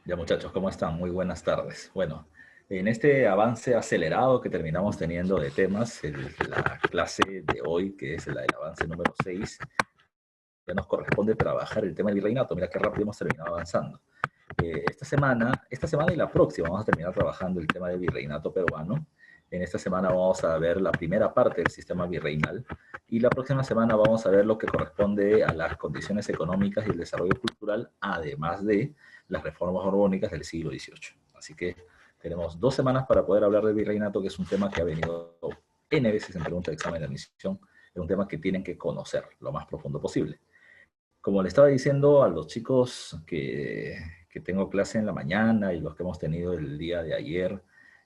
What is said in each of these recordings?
Ya muchachos, ¿cómo están? Muy buenas tardes. Bueno, en este avance acelerado que terminamos teniendo de temas, la clase de hoy, que es la del avance número 6, ya nos corresponde trabajar el tema del virreinato. Mira qué rápido hemos terminado avanzando. Esta semana y la próxima vamos a terminar trabajando el tema del virreinato peruano. En esta semana vamos a ver la primera parte del sistema virreinal y la próxima semana vamos a ver lo que corresponde a las condiciones económicas y el desarrollo cultural, además de las reformas borbónicas del siglo XVIII. Así que tenemos 2 semanas para poder hablar del virreinato, que es un tema que ha venido N veces en pregunta de examen de admisión. Es un tema que tienen que conocer lo más profundo posible. Como le estaba diciendo a los chicos que tengo clase en la mañana y los que hemos tenido el día de ayer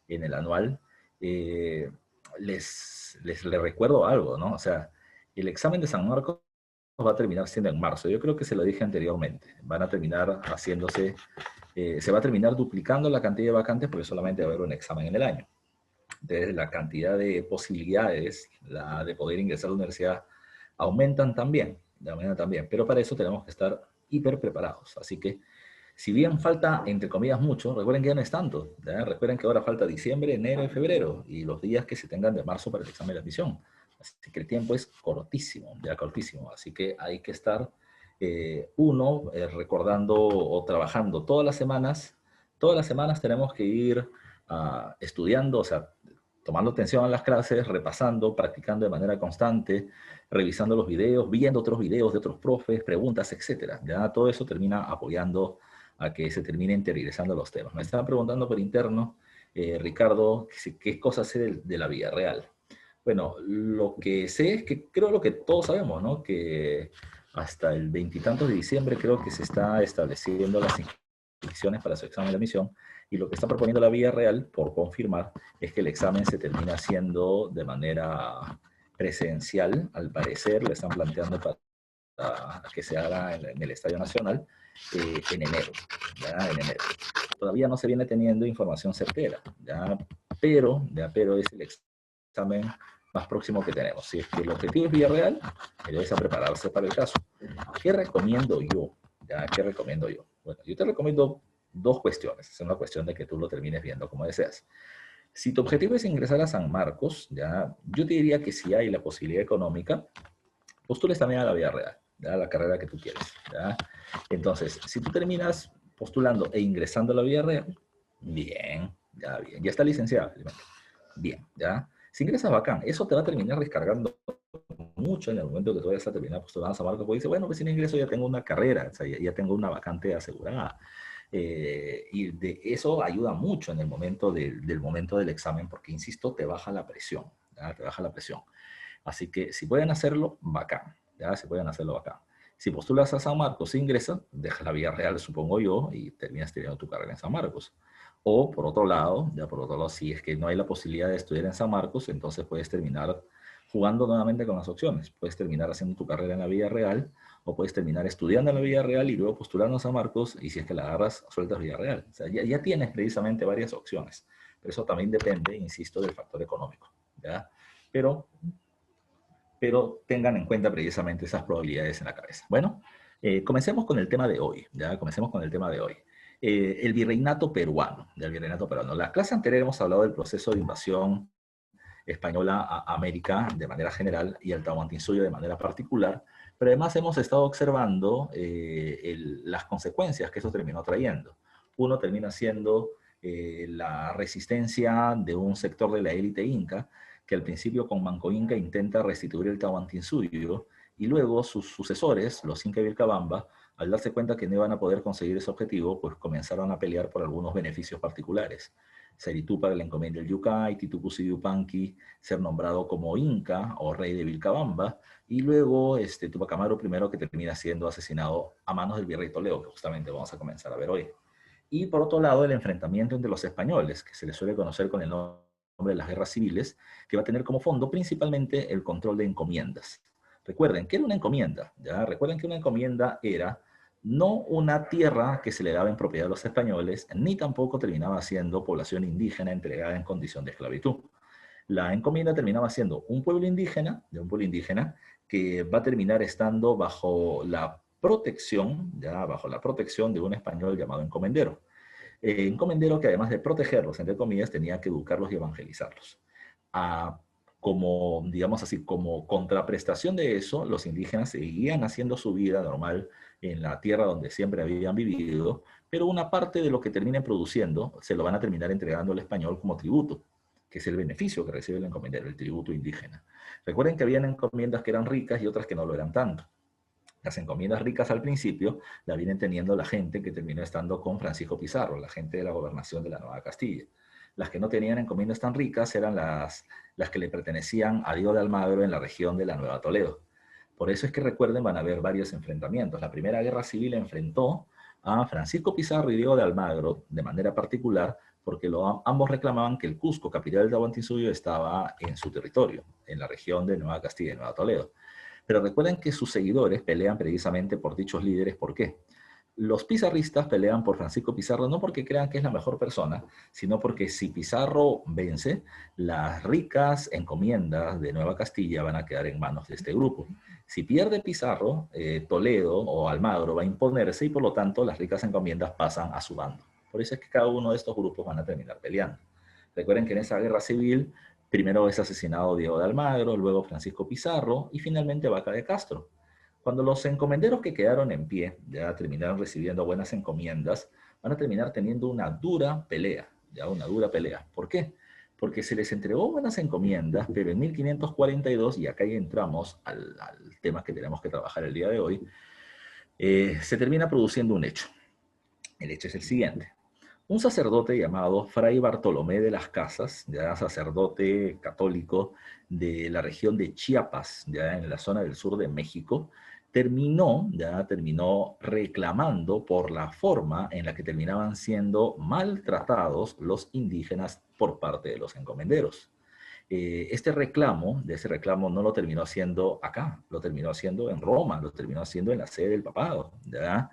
en el anual, eh, les recuerdo algo, ¿no? O sea, el examen de San Marcos va a terminar siendo en marzo. Yo creo que se lo dije anteriormente. Van a terminar haciéndose, se va a terminar duplicando la cantidad de vacantes porque solamente va a haber un examen en el año. Entonces, la cantidad de posibilidades de poder ingresar a la universidad aumentan también, pero para eso tenemos que estar hiper preparados. Así que, si bien falta, entre comillas, mucho, recuerden que ya no es tanto. ¿Ya? Recuerden que ahora falta diciembre, enero y febrero, y los días que se tengan de marzo para el examen de admisión. Así que el tiempo es cortísimo, ya cortísimo. Así que hay que estar, recordando o trabajando todas las semanas. Todas las semanas tenemos que ir estudiando, o sea, tomando atención a las clases, repasando, practicando de manera constante, revisando los videos, viendo otros videos de otros profes, preguntas, etcétera. Ya todo eso termina apoyando a que se termine interiorizando los temas. Me estaban preguntando por interno, Ricardo, qué cosas sé de la vida real. Bueno, lo que sé es que creo lo que todos sabemos, ¿no? Que hasta el veintitantos de diciembre creo que se está estableciendo las inscripciones para su examen de admisión, y lo que está proponiendo la Vía Real, por confirmar, es que el examen se termina haciendo de manera presencial. Al parecer le están planteando para que se haga en el Estadio Nacional en enero, ¿ya? En enero. Todavía no se viene teniendo información certera, ¿ya? Pero es el examen más próximo que tenemos. Si es que el objetivo es Villarreal, debes a prepararse para el caso. ¿Qué recomiendo yo? ¿Ya? ¿Qué recomiendo yo? Bueno, yo te recomiendo dos cuestiones. Es una cuestión de que tú lo termines viendo como deseas. Si tu objetivo es ingresar a San Marcos, ¿ya? Yo te diría que si hay la posibilidad económica, postules también a la vida real, ¿ya? La carrera que tú quieres. ¿Ya? Entonces, si tú terminas postulando e ingresando a la vida real, bien, ya está licenciado, bien, ya. Si ingresas bacán, eso te va a terminar descargando mucho en el momento que tú vayas a terminar postulando a San Marcos, porque dice, bueno, pues si no ingreso ya tengo una carrera, o sea, ya tengo una vacante asegurada. Y de eso ayuda mucho en el momento del momento del examen, porque, insisto, te baja la presión, ¿ya? Te baja la presión. Así que si pueden hacerlo, bacán, ¿ya? Si pueden hacerlo, bacán. Si postulas a San Marcos, ingresas, dejas la vía real, supongo yo, y terminas teniendo tu carrera en San Marcos. O por otro lado, si es que no hay la posibilidad de estudiar en San Marcos, entonces puedes terminar jugando nuevamente con las opciones. Puedes terminar haciendo tu carrera en la vía real, o puedes terminar estudiando en la vía real y luego postulando a San Marcos, y si es que la agarras, sueltas vía real. O sea, ya tienes precisamente varias opciones. Pero eso también depende, insisto, del factor económico, ¿ya? Pero tengan en cuenta precisamente esas probabilidades en la cabeza. Bueno, comencemos con el tema de hoy, ¿ya? Comencemos con el tema de hoy. El virreinato peruano, del virreinato peruano. La clase anterior hemos hablado del proceso de invasión española a América de manera general y al Tahuantinsuyo de manera particular, pero además hemos estado observando las consecuencias que eso terminó trayendo. Uno termina siendo la resistencia de un sector de la élite inca, que al principio con Manco Inca intenta restituir el Tahuantinsuyo, y luego sus sucesores, los Inca y Vilcabamba, al darse cuenta que no iban a poder conseguir ese objetivo, pues comenzaron a pelear por algunos beneficios particulares. Seri Túpac le encomienda el Yucay, Titu Cusi Yupanqui ser nombrado como Inca o rey de Vilcabamba, y luego Tupac Amaru I, que termina siendo asesinado a manos del virrey Toledo, que justamente vamos a comenzar a ver hoy. Y por otro lado, el enfrentamiento entre los españoles, que se les suele conocer con el nombre de las guerras civiles, que va a tener como fondo principalmente el control de encomiendas. Recuerden, ¿qué era una encomienda? ¿Ya? Recuerden que una encomienda era no una tierra que se le daba en propiedad a los españoles, ni tampoco terminaba siendo población indígena entregada en condición de esclavitud. La encomienda terminaba siendo un pueblo indígena, de un pueblo indígena, que va a terminar estando bajo la protección, ya bajo la protección de un español llamado encomendero. encomendero que además de protegerlos, entre comillas, tenía que educarlos y evangelizarlos. Ah, como, digamos así, como contraprestación de eso, los indígenas seguían haciendo su vida normal en la tierra donde siempre habían vivido, pero una parte de lo que terminen produciendo se lo van a terminar entregando al español como tributo, que es el beneficio que recibe el encomendero, el tributo indígena. Recuerden que habían encomiendas que eran ricas y otras que no lo eran tanto. Las encomiendas ricas al principio la vienen teniendo la gente que terminó estando con Francisco Pizarro, la gente de la gobernación de la Nueva Castilla. Las que no tenían encomiendas tan ricas eran las que le pertenecían a Diego de Almagro en la región de la Nueva Toledo. Por eso es que recuerden, van a haber varios enfrentamientos. La Primera Guerra Civil enfrentó a Francisco Pizarro y Diego de Almagro de manera particular porque ambos reclamaban que el Cusco, capital del Tahuantinsuyo, estaba en su territorio, en la región de Nueva Castilla y Nueva Toledo. Pero recuerden que sus seguidores pelean precisamente por dichos líderes. ¿Por qué? Los pizarristas pelean por Francisco Pizarro no porque crean que es la mejor persona, sino porque si Pizarro vence, las ricas encomiendas de Nueva Castilla van a quedar en manos de este grupo. Si pierde Pizarro, Toledo o Almagro va a imponerse y por lo tanto las ricas encomiendas pasan a su bando. Por eso es que cada uno de estos grupos van a terminar peleando. Recuerden que en esa guerra civil primero es asesinado Diego de Almagro, luego Francisco Pizarro y finalmente Vaca de Castro. Cuando los encomenderos que quedaron en pie ya terminaron recibiendo buenas encomiendas, van a terminar teniendo una dura pelea, ya una dura pelea. ¿Por qué? Porque se les entregó buenas encomiendas, pero en 1542, y acá ya entramos al tema que tenemos que trabajar el día de hoy, se termina produciendo un hecho. El hecho es el siguiente. Un sacerdote llamado Fray Bartolomé de las Casas, ya sacerdote católico de la región de Chiapas, ya en la zona del sur de México, terminó reclamando por la forma en la que terminaban siendo maltratados los indígenas por parte de los encomenderos. Este reclamo, de ese reclamo no lo terminó haciendo acá, lo terminó haciendo en Roma, lo terminó haciendo en la sede del papado, ¿ya?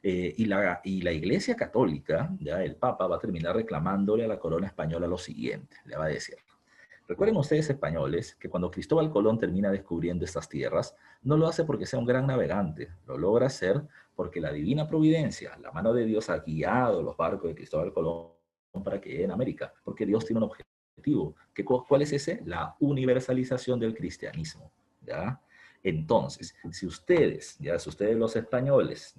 Y la Iglesia Católica, ya el Papa va a terminar reclamándole a la corona española lo siguiente, le va a decir. Recuerden ustedes españoles que cuando Cristóbal Colón termina descubriendo estas tierras, no lo hace porque sea un gran navegante, lo logra hacer porque la divina providencia, la mano de Dios ha guiado los barcos de Cristóbal Colón para que lleguen a América, porque Dios tiene un objetivo. ¿Cuál es ese? La universalización del cristianismo, ¿ya? Entonces, si ustedes los españoles,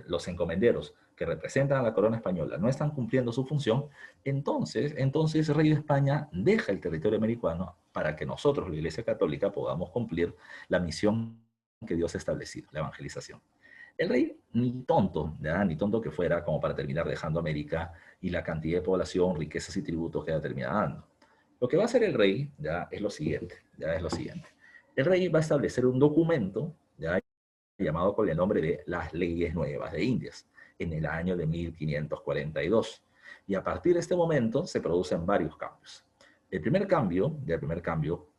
los encomenderos que representan a la corona española no están cumpliendo su función, entonces el rey de España deja el territorio americano para que nosotros, la Iglesia Católica, podamos cumplir la misión que Dios ha establecido, la evangelización. El rey, ni tonto, ni tonto que fuera, como para terminar dejando América y la cantidad de población, riquezas y tributos que termina dando. Lo que va a hacer el rey, es lo siguiente, El rey va a establecer un documento, llamado con el nombre de las Leyes Nuevas de Indias, en el año de 1542. Y a partir de este momento se producen varios cambios. El primer cambio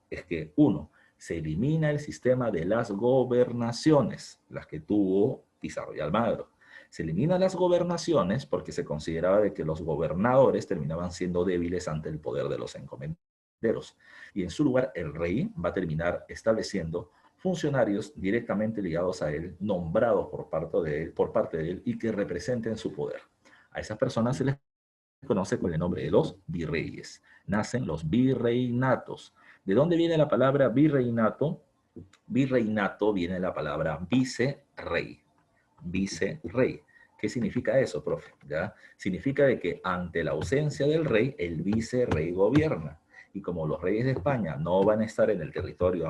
es que, uno, se elimina el sistema de las gobernaciones, las que tuvo Pizarro y Almagro. Se eliminan las gobernaciones porque se consideraba de que los gobernadores terminaban siendo débiles ante el poder de los encomenderos. Y en su lugar, el rey va a terminar estableciendo funcionarios directamente ligados a él, nombrados por parte de él y que representen su poder. A esas personas se les conoce con el nombre de los virreyes. Nacen los virreinatos. ¿De dónde viene la palabra virreinato? Virreinato viene de la palabra vicerrey. Vicerrey. ¿Qué significa eso, profe? ¿Ya? Significa de que ante la ausencia del rey, el vicerrey gobierna. Y como los reyes de España no van a estar en el territorio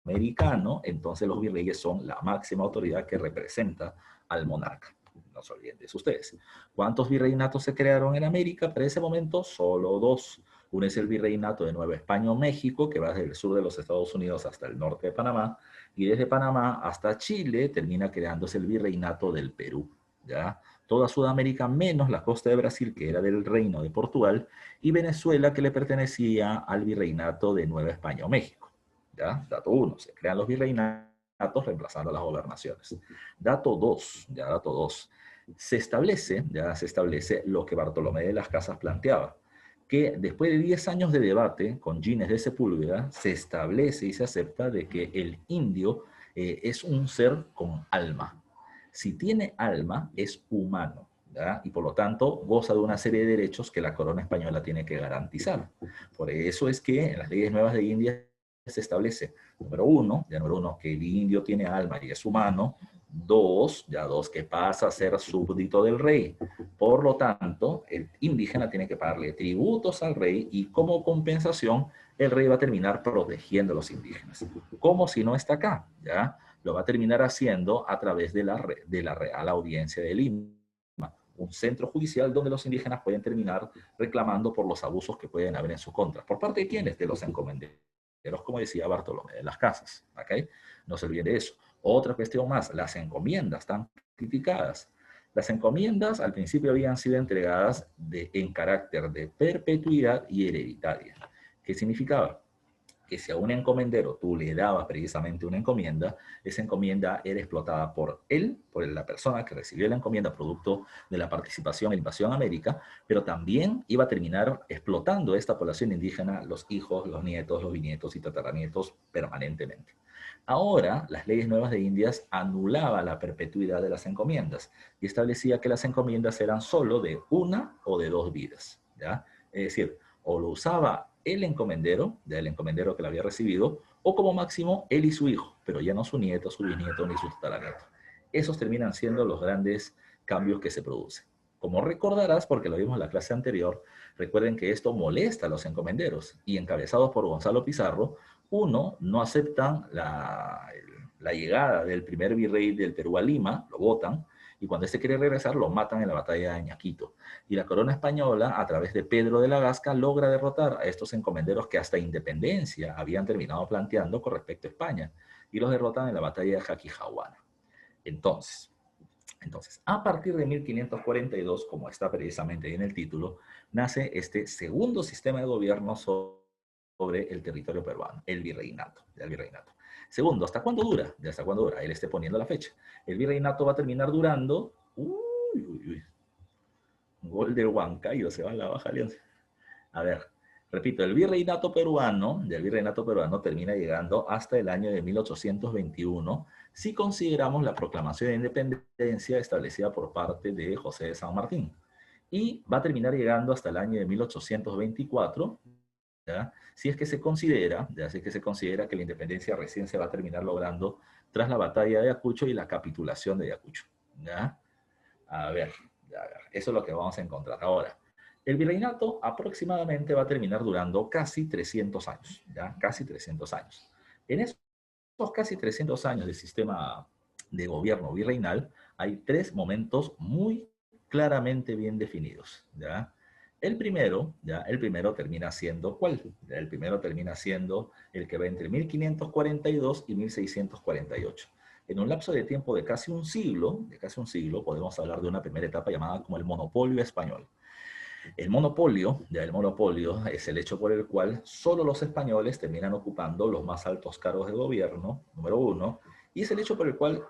americano, entonces los virreyes son la máxima autoridad que representa al monarca. No se olviden de eso ustedes. ¿Cuántos virreinatos se crearon en América? Para ese momento, solo dos. Uno es el virreinato de Nueva España o México, que va desde el sur de los Estados Unidos hasta el norte de Panamá, y desde Panamá hasta Chile termina creándose el virreinato del Perú, ¿ya? Toda Sudamérica menos la costa de Brasil, que era del reino de Portugal, y Venezuela, que le pertenecía al virreinato de Nueva España o México, ¿ya? Dato 1, se crean los virreinatos reemplazando las gobernaciones. Dato 2, se establece lo que Bartolomé de las Casas planteaba, que después de 10 años de debate con Gines de Sepúlveda, se establece y se acepta de que el indio es un ser con alma. Si tiene alma, es humano, ¿ya? Y por lo tanto goza de una serie de derechos que la corona española tiene que garantizar. Por eso es que en las leyes nuevas de India se establece, número uno, que el indio tiene alma y es humano. Dos, que pasa a ser súbdito del rey. Por lo tanto, el indígena tiene que pagarle tributos al rey y como compensación, el rey va a terminar protegiendo a los indígenas. Como si no está acá, ¿ya? Lo va a terminar haciendo a través de la Real Audiencia de Lima, un centro judicial donde los indígenas pueden terminar reclamando por los abusos que pueden haber en su contra. ¿Por parte de quiénes? De los encomenderos, como decía Bartolomé de las Casas. ¿Okay? No se olviden de eso. Otra cuestión más, las encomiendas tan criticadas. Las encomiendas al principio habían sido entregadas en carácter de perpetuidad y hereditaria. ¿Qué significaba? Que si a un encomendero tú le dabas precisamente una encomienda, esa encomienda era explotada por él, por la persona que recibió la encomienda producto de la participación en la invasión a América, pero también iba a terminar explotando esta población indígena, los hijos, los nietos, los bisnietos y tataranietos permanentemente. Ahora, las leyes nuevas de Indias anulaban la perpetuidad de las encomiendas y establecía que las encomiendas eran solo de una o de dos vidas, ¿ya? Es decir, o lo usaba el encomendero, del encomendero que la había recibido, o como máximo él y su hijo, pero ya no su nieto, su bisnieto ni su tataranieto. Esos terminan siendo los grandes cambios que se producen. Como recordarás, porque lo vimos en la clase anterior, recuerden que esto molesta a los encomenderos y encabezados por Gonzalo Pizarro, uno, no aceptan la llegada del primer virrey del Perú a Lima, lo votan, y cuando este quiere regresar lo matan en la batalla de Añaquito. Y la corona española, a través de Pedro de la Gasca, logra derrotar a estos encomenderos que hasta independencia habían terminado planteando con respecto a España, y los derrotan en la batalla de Jaquijahuana. Entonces, a partir de 1542, como está precisamente en el título, nace este segundo sistema de gobierno sobre el territorio peruano, el virreinato. Segundo, ¿hasta cuándo dura? ¿De hasta cuándo dura? Él esté poniendo la fecha. El virreinato va a terminar durando... Gol del Huancayo, se va a la Baja Alianza. A ver, repito, del virreinato peruano termina llegando hasta el año de 1821, si consideramos la proclamación de independencia establecida por parte de José de San Martín. Y va a terminar llegando hasta el año de 1824, ¿ya? Si es que se considera, que la independencia recién se va a terminar logrando tras la batalla de Ayacucho y la capitulación de Ayacucho. ¿Ya? A ver, eso es lo que vamos a encontrar ahora. El virreinato aproximadamente va a terminar durando casi 300 años, ¿ya? Casi 300 años. En esos casi 300 años de sistema de gobierno virreinal, hay tres momentos muy claramente bien definidos, ¿ya? El primero termina siendo, ¿cuál? El primero termina siendo el que va entre 1542 y 1648. En un lapso de tiempo de casi un siglo, podemos hablar de una primera etapa llamada como el monopolio español. El monopolio es el hecho por el cual solo los españoles terminan ocupando los más altos cargos de gobierno, número uno, y es el hecho por el cual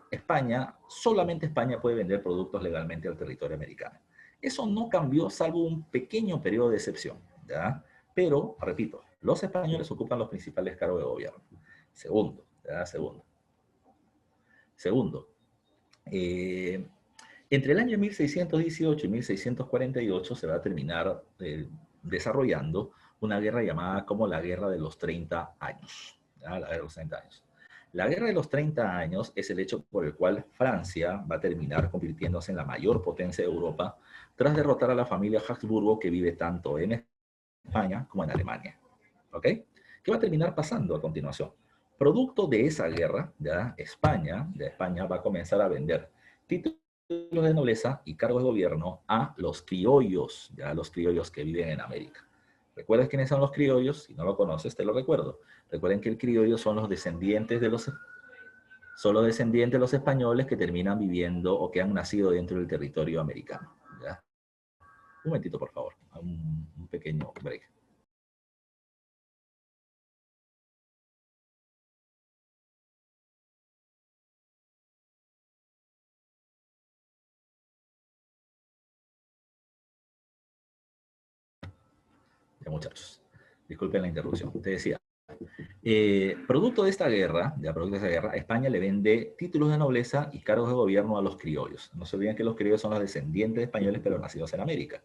solamente España puede vender productos legalmente al territorio americano. Eso no cambió salvo un pequeño periodo de excepción, ¿ya? Pero, repito, los españoles ocupan los principales cargos de gobierno. Segundo, ¿ya? Segundo, eh, entre el año 1618 y 1648 se va a terminar desarrollando una guerra llamada como la Guerra de los 30 años. ¿Ya? La Guerra de los 30 años. La Guerra de los 30 años es el hecho por el cual Francia va a terminar convirtiéndose en la mayor potencia de Europa tras derrotar a la familia Habsburgo que vive tanto en España como en Alemania. ¿Ok? ¿Qué va a terminar pasando a continuación? Producto de esa guerra, España va a comenzar a vender títulos de nobleza y cargos de gobierno a los criollos, ya los criollos que viven en América. ¿Recuerdas quiénes son los criollos? Si no lo conoces, te lo recuerdo. Recuerden que el criollo son los descendientes de los españoles que terminan viviendo o que han nacido dentro del territorio americano. ¿Ya? Un momentito, por favor. Un pequeño break. Ya, muchachos. Disculpen la interrupción. Te decía, Producto de esta guerra, España le vende títulos de nobleza y cargos de gobierno a los criollos. No se olviden que los criollos son los descendientes de españoles, pero nacidos en América.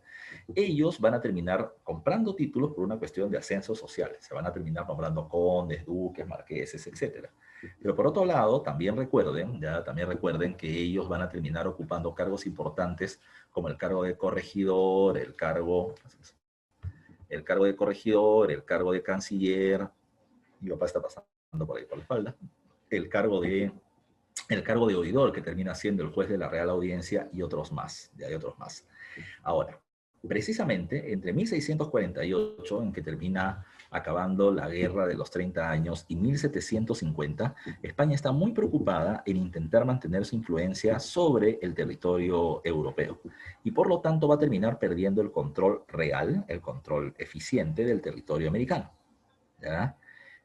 Ellos van a terminar comprando títulos por una cuestión de ascensos sociales. Se van a terminar nombrando condes, duques, marqueses, etc. Pero por otro lado, también recuerden que ellos van a terminar ocupando cargos importantes como el cargo de corregidor, el cargo de canciller. Mi papá está pasando por ahí por la espalda. El cargo de oidor, que termina siendo el juez de la Real Audiencia, y otros más. Ya hay otros más. Ahora, precisamente entre 1648, en que termina acabando la guerra de los 30 años, y 1750, España está muy preocupada en intentar mantener su influencia sobre el territorio europeo. Y por lo tanto va a terminar perdiendo el control real, el control eficiente del territorio americano. ¿Ya?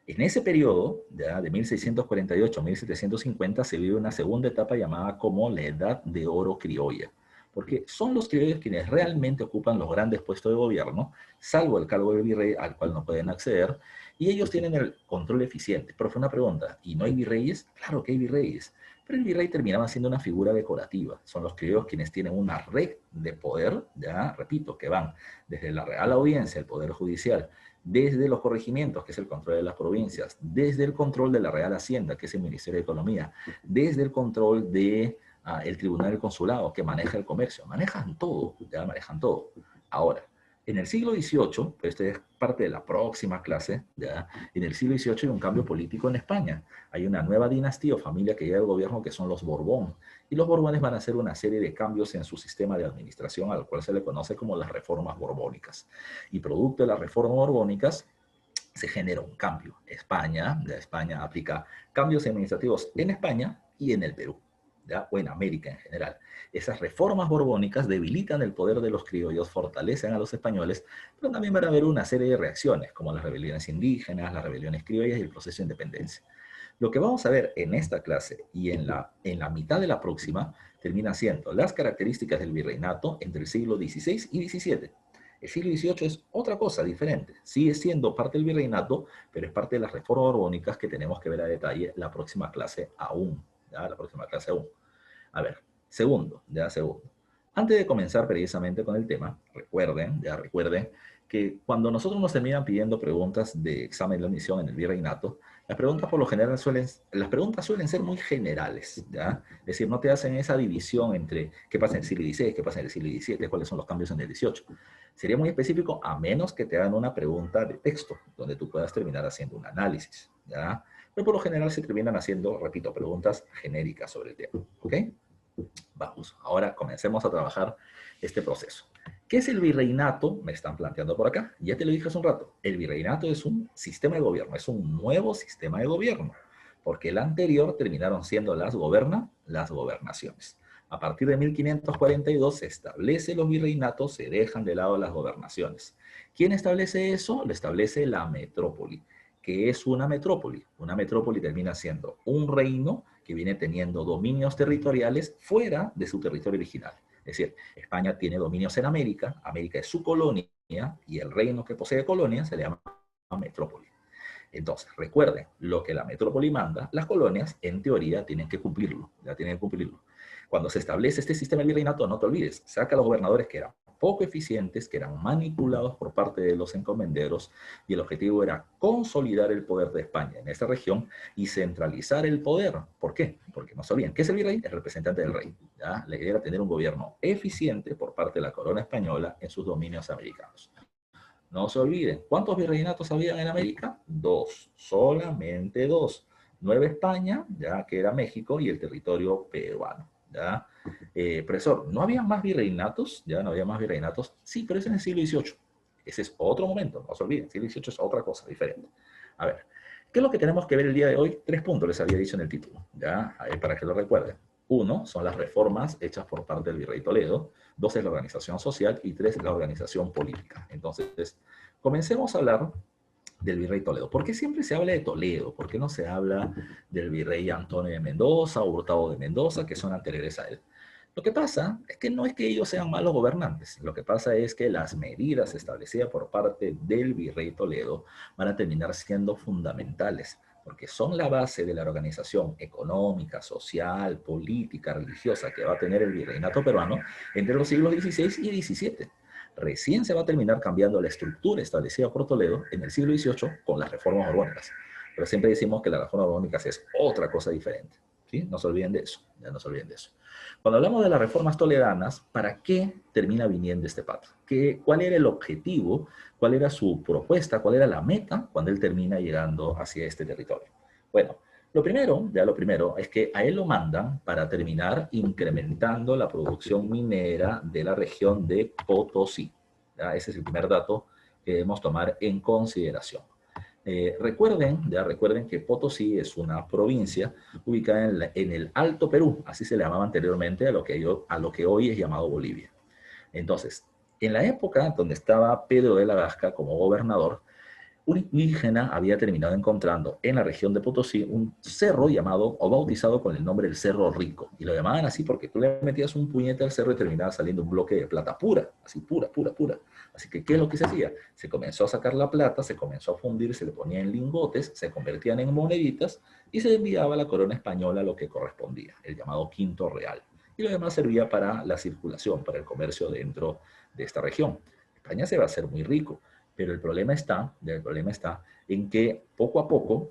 En ese periodo, ya de 1648 a 1750, se vive una segunda etapa llamada como la Edad de Oro Criolla, porque son los criollos quienes realmente ocupan los grandes puestos de gobierno, salvo el cargo de virrey al cual no pueden acceder, y ellos tienen el control eficiente. Pero fue una pregunta, ¿y no hay virreyes? Claro que hay virreyes, pero el virrey terminaba siendo una figura decorativa. Son los criollos quienes tienen una red de poder, ya repito, que van desde la Real Audiencia, el Poder Judicial, desde los corregimientos, que es el control de las provincias, desde el control de la Real Hacienda, que es el Ministerio de Economía, desde el control de el Tribunal del Consulado, que maneja el comercio. Manejan todo, ya manejan todo. Ahora, en el siglo XVIII, esta es parte de la próxima clase, ¿ya? En el siglo XVIII hay un cambio político en España. Hay una nueva dinastía o familia que llega al gobierno, que son los Borbón. Y los Borbones van a hacer una serie de cambios en su sistema de administración, al cual se le conoce como las reformas borbónicas. Y producto de las reformas borbónicas, se genera un cambio. España aplica cambios administrativos en España y en el Perú, ¿ya? O en América en general. Esas reformas borbónicas debilitan el poder de los criollos, fortalecen a los españoles, pero también van a haber una serie de reacciones, como las rebeliones indígenas, las rebeliones criollas y el proceso de independencia. Lo que vamos a ver en esta clase y en la mitad de la próxima termina siendo las características del virreinato entre el siglo XVI y XVII. El siglo XVIII es otra cosa diferente. Sigue siendo parte del virreinato, pero es parte de las reformas borbónicas que tenemos que ver a detalle la próxima clase aún. ¿Ya? La próxima clase aún. A ver, segundo. Antes de comenzar precisamente con el tema, recuerden que cuando nosotros nos terminan pidiendo preguntas de examen de admisión en el virreinato, las preguntas por lo general suelen ser muy generales, ¿ya? Es decir, no te hacen esa división entre qué pasa en el siglo XVI, qué pasa en el siglo XVII, cuáles son los cambios en el XVIII. Sería muy específico a menos que te hagan una pregunta de texto, donde tú puedas terminar haciendo un análisis, ¿ya? Pero por lo general se terminan haciendo, repito, preguntas genéricas sobre el tema, ¿ok? Vamos, ahora comencemos a trabajar este proceso. ¿Qué es el virreinato? Me están planteando por acá. Ya te lo dije hace un rato. El virreinato es un sistema de gobierno, es un nuevo sistema de gobierno, porque el anterior terminaron siendo las gobernaciones. A partir de 1542 se establece los virreinatos, se dejan de lado las gobernaciones. ¿Quién establece eso? Lo establece la metrópoli. ¿Qué es una metrópoli? Una metrópoli termina siendo un reino que viene teniendo dominios territoriales fuera de su territorio original. Es decir, España tiene dominios en América, América es su colonia, y el reino que posee colonias se le llama metrópoli. Entonces, recuerden, lo que la metrópoli manda, las colonias, en teoría, tienen que cumplirlo, ya tienen que cumplirlo. Cuando se establece este sistema de virreinato, no te olvides, saca a los gobernadores que eran poco eficientes, que eran manipulados por parte de los encomenderos, y el objetivo era consolidar el poder de España en esta región y centralizar el poder. ¿Por qué? Porque no sabían qué es el virrey, el representante del rey. ¿Ya? La idea era tener un gobierno eficiente por parte de la corona española en sus dominios americanos. No se olviden, ¿cuántos virreinatos habían en América? 2, solamente 2. Nueva España, ya que era México, y el territorio peruano. ¿Ya? Profesor, ¿no había más virreinatos? Ya no había más virreinatos. Sí, pero es en el siglo XVIII. Ese es otro momento, no se olviden. El siglo XVIII es otra cosa diferente. A ver, ¿qué es lo que tenemos que ver el día de hoy? 3 puntos les había dicho en el título, ¿ya? Para que lo recuerden. 1, son las reformas hechas por parte del virrey Toledo. 2 es la organización social. Y 3 es la organización política. Entonces, comencemos a hablar del virrey Toledo. ¿Por qué siempre se habla de Toledo? ¿Por qué no se habla del virrey Antonio de Mendoza o Hurtado de Mendoza, que son anteriores a él? Lo que pasa es que no es que ellos sean malos gobernantes, lo que pasa es que las medidas establecidas por parte del virrey Toledo van a terminar siendo fundamentales, porque son la base de la organización económica, social, política, religiosa que va a tener el virreinato peruano entre los siglos XVI y XVII. Recién se va a terminar cambiando la estructura establecida por Toledo en el siglo XVIII con las reformas borbónicas. Pero siempre decimos que la reforma borbónica es otra cosa diferente. ¿Sí? No se olviden de eso, ya no se olviden de eso. Cuando hablamos de las reformas toledanas, ¿para qué termina viniendo este pato? ¿Cuál era el objetivo? ¿Cuál era su propuesta? ¿Cuál era la meta cuando él termina llegando hacia este territorio? Bueno, lo primero es que a él lo mandan para terminar incrementando la producción minera de la región de Potosí. ¿Ya? Ese es el primer dato que debemos tomar en consideración. Recuerden que Potosí es una provincia ubicada en el Alto Perú, así se le llamaba anteriormente a lo que hoy es llamado Bolivia. Entonces, en la época donde estaba Pedro de la Gasca como gobernador, un indígena había terminado encontrando en la región de Potosí un cerro llamado o bautizado con el nombre del Cerro Rico. Y lo llamaban así porque tú le metías un puñete al cerro y terminaba saliendo un bloque de plata pura, así pura, pura, pura. Así que, ¿qué es lo que se hacía? Se comenzó a sacar la plata, se comenzó a fundir, se le ponía en lingotes, se convertían en moneditas y se enviaba a la corona española lo que correspondía, el llamado quinto real. Y lo demás servía para la circulación, para el comercio dentro de esta región. España se va a hacer muy rico. Pero el problema está en que poco a poco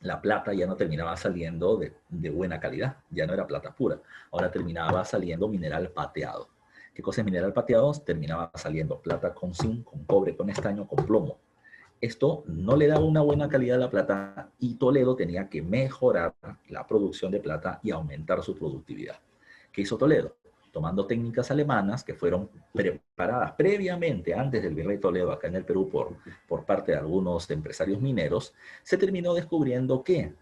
la plata ya no terminaba saliendo de buena calidad, ya no era plata pura, ahora terminaba saliendo mineral pateado. ¿Qué cosa es mineral pateado? Terminaba saliendo plata con zinc, con cobre, con estaño, con plomo. Esto no le daba una buena calidad a la plata y Toledo tenía que mejorar la producción de plata y aumentar su productividad. ¿Qué hizo Toledo? Tomando técnicas alemanas que fueron preparadas previamente, antes del virrey Toledo, acá en el Perú, por parte de algunos empresarios mineros, se terminó descubriendo que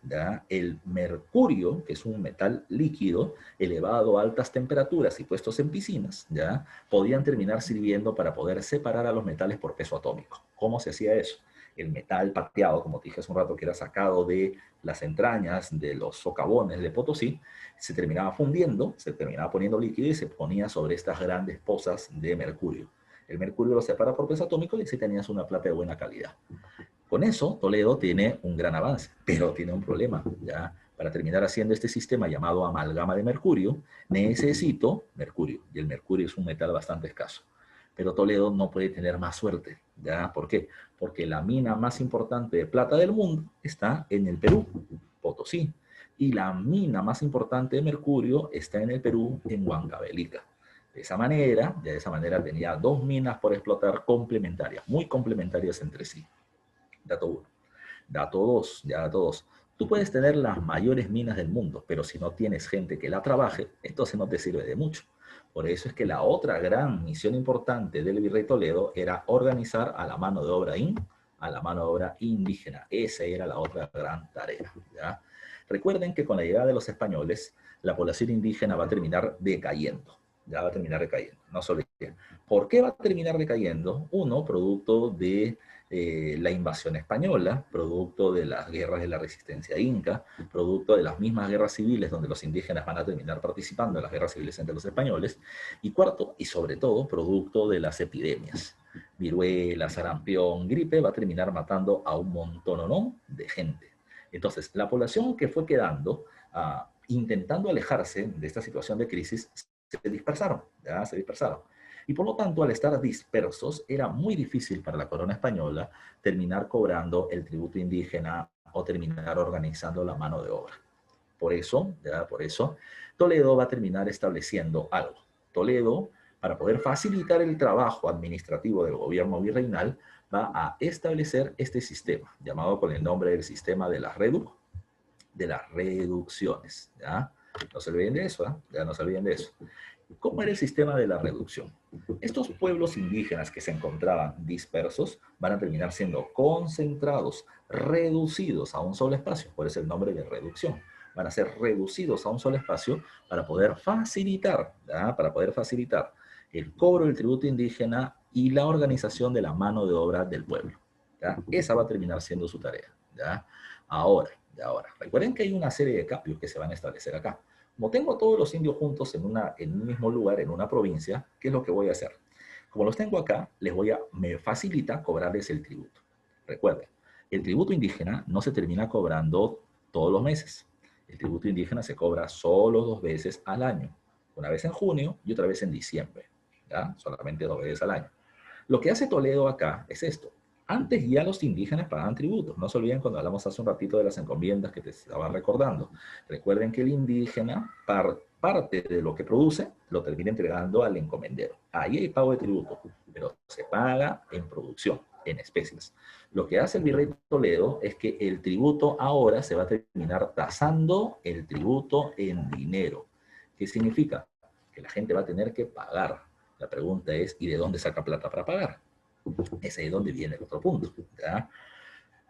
el mercurio, que es un metal líquido, elevado a altas temperaturas y puestos en piscinas, podían terminar sirviendo para poder separar a los metales por peso atómico. ¿Cómo se hacía eso? El metal pateado, como te dije hace un rato, que era sacado de las entrañas de los socavones de Potosí, se terminaba fundiendo, se terminaba poniendo líquido y se ponía sobre estas grandes pozas de mercurio. El mercurio lo separa por peso atómico y así tenías una plata de buena calidad. Con eso, Toledo tiene un gran avance, pero tiene un problema. ¿Ya? Para terminar haciendo este sistema llamado amalgama de mercurio, necesito mercurio, y el mercurio es un metal bastante escaso. Pero Toledo no puede tener más suerte. ¿Ya? ¿Por qué? Porque la mina más importante de plata del mundo está en el Perú, Potosí. Y la mina más importante de mercurio está en el Perú, en Huancavelica. De esa manera tenía dos minas por explotar complementarias, muy complementarias entre sí. Dato 1. Dato 2. Tú puedes tener las mayores minas del mundo, pero si no tienes gente que la trabaje, entonces no te sirve de mucho. Por eso es que la otra gran misión importante del virrey Toledo era organizar a la mano de obra indígena. Esa era la otra gran tarea. ¿Ya? Recuerden que con la llegada de los españoles, la población indígena va a terminar decayendo. Ya va a terminar decayendo. No se olviden. ¿Por qué va a terminar decayendo? Uno, producto de la invasión española, producto de las guerras de la resistencia inca, producto de las mismas guerras civiles donde los indígenas van a terminar participando en las guerras civiles entre los españoles, y cuarto, y sobre todo, producto de las epidemias. Viruela, sarampión, gripe, va a terminar matando a un montón de gente. Entonces, la población que fue quedando, intentando alejarse de esta situación de crisis, se dispersaron, ¿ya? Se dispersaron. Y por lo tanto, al estar dispersos, era muy difícil para la corona española terminar cobrando el tributo indígena o terminar organizando la mano de obra. Por eso, Toledo va a terminar estableciendo algo. Toledo, para poder facilitar el trabajo administrativo del gobierno virreinal, va a establecer este sistema, llamado con el nombre del sistema de las reducciones. ¿Ya? No se olviden de eso, ¿eh? Ya no se olviden de eso. ¿Cómo era el sistema de la reducción? Estos pueblos indígenas que se encontraban dispersos van a terminar siendo concentrados, reducidos a un solo espacio, por eso el nombre de reducción. Van a ser reducidos a un solo espacio para poder facilitar, ¿ya? Para poder facilitar el cobro del tributo indígena y la organización de la mano de obra del pueblo. ¿Ya? Esa va a terminar siendo su tarea. ¿Ya? Ahora, recuerden que hay una serie de cambios que se van a establecer acá. Como tengo a todos los indios juntos en un mismo lugar, en una provincia, ¿qué es lo que voy a hacer? Como los tengo acá, me facilita cobrarles el tributo. Recuerden, el tributo indígena no se termina cobrando todos los meses. El tributo indígena se cobra solo 2 veces al año. Una vez en junio y otra vez en diciembre. ¿Ya? Solamente 2 veces al año. Lo que hace Toledo acá es esto. Antes ya los indígenas pagaban tributos. No se olviden cuando hablamos hace un ratito de las encomiendas que te estaba recordando. Recuerden que el indígena parte de lo que produce lo termina entregando al encomendero. Ahí hay pago de tributo, pero se paga en producción, en especies. Lo que hace el virrey Toledo es que el tributo ahora se va a terminar tasando el tributo en dinero. ¿Qué significa? Que la gente va a tener que pagar. La pregunta es, ¿y de dónde saca plata para pagar? Es ahí donde viene el otro punto. ¿Ya?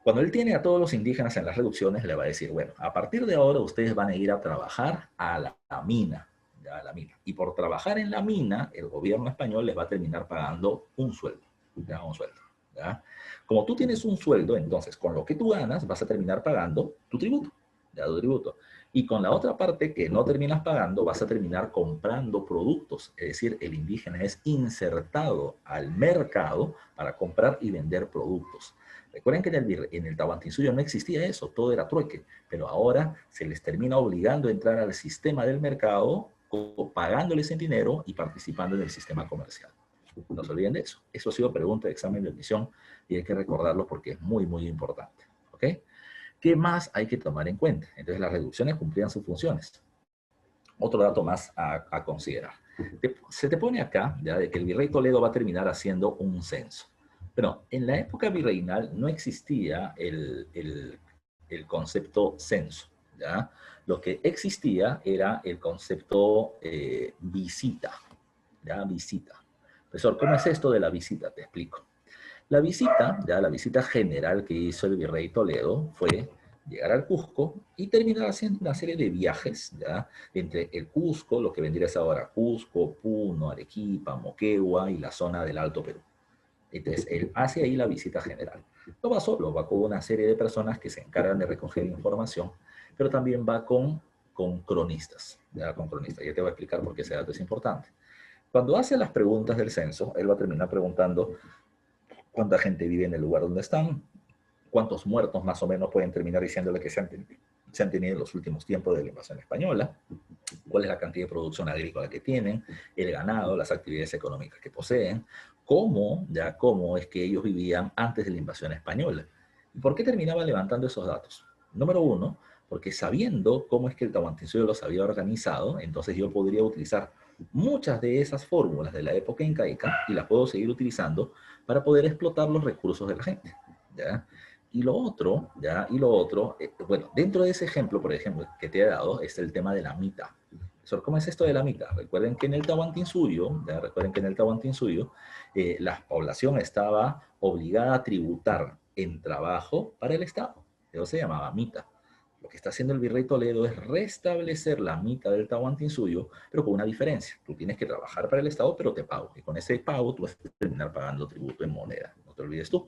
Cuando él tiene a todos los indígenas en las reducciones, le va a decir, bueno, a partir de ahora ustedes van a ir a trabajar a la mina. ¿Ya? A la mina. Y por trabajar en la mina, el gobierno español les va a terminar pagando un sueldo. ¿Ya? Un sueldo. ¿Ya? Como tú tienes un sueldo, entonces con lo que tú ganas vas a terminar pagando tu tributo. ¿Ya? Tu tributo. Y con la otra parte que no terminas pagando, vas a terminar comprando productos. Es decir, el indígena es insertado al mercado para comprar y vender productos. Recuerden que en el Tahuantinsuyo no existía eso, todo era trueque, pero ahora se les termina obligando a entrar al sistema del mercado, pagándoles en dinero y participando en el sistema comercial. No se olviden de eso. Eso ha sido pregunta de examen de admisión y hay que recordarlo porque es muy, muy importante. ¿Ok? ¿Qué más hay que tomar en cuenta? Entonces, las reducciones cumplían sus funciones. Otro dato más a considerar. Se te pone acá ya, de que el virrey Toledo va a terminar haciendo un censo. Pero en la época virreinal no existía el concepto censo. ¿Ya? Lo que existía era el concepto visita. ¿Ya? Visita. Profesor, ¿cómo es esto de la visita? Te explico. La visita general que hizo el virrey Toledo fue llegar al Cusco y terminar haciendo una serie de viajes, ¿ya? Entre el Cusco, lo que vendría a ser ahora Cusco, Puno, Arequipa, Moquegua y la zona del Alto Perú. Entonces, él hace ahí la visita general. No va solo, va con una serie de personas que se encargan de recoger información, pero también va con cronistas, ¿ya? Con cronistas. Ya te voy a explicar por qué ese dato es importante. Cuando hace las preguntas del censo, él va a terminar preguntando cuánta gente vive en el lugar donde están, cuántos muertos más o menos pueden terminar diciéndole que se han tenido en los últimos tiempos de la invasión española, cuál es la cantidad de producción agrícola que tienen, el ganado, las actividades económicas que poseen, cómo es que ellos vivían antes de la invasión española. ¿Y por qué terminaba levantando esos datos? Número uno, porque sabiendo cómo es que el Tahuantinsuyo los había organizado, entonces yo podría utilizar muchas de esas fórmulas de la época incaica y las puedo seguir utilizando para poder explotar los recursos de la gente. ¿Ya? Y lo otro, bueno, dentro de ese ejemplo, por ejemplo, que te he dado, es el tema de la mita. ¿Cómo es esto de la mita? Recuerden que en el Tahuantinsuyo, la población estaba obligada a tributar en trabajo para el Estado. Eso se llamaba mita. Lo que está haciendo el virrey Toledo es restablecer la mita del Tahuantinsuyo, pero con una diferencia. Tú tienes que trabajar para el Estado, pero te pago. Y con ese pago tú vas a terminar pagando tributo en moneda. No te olvides tú.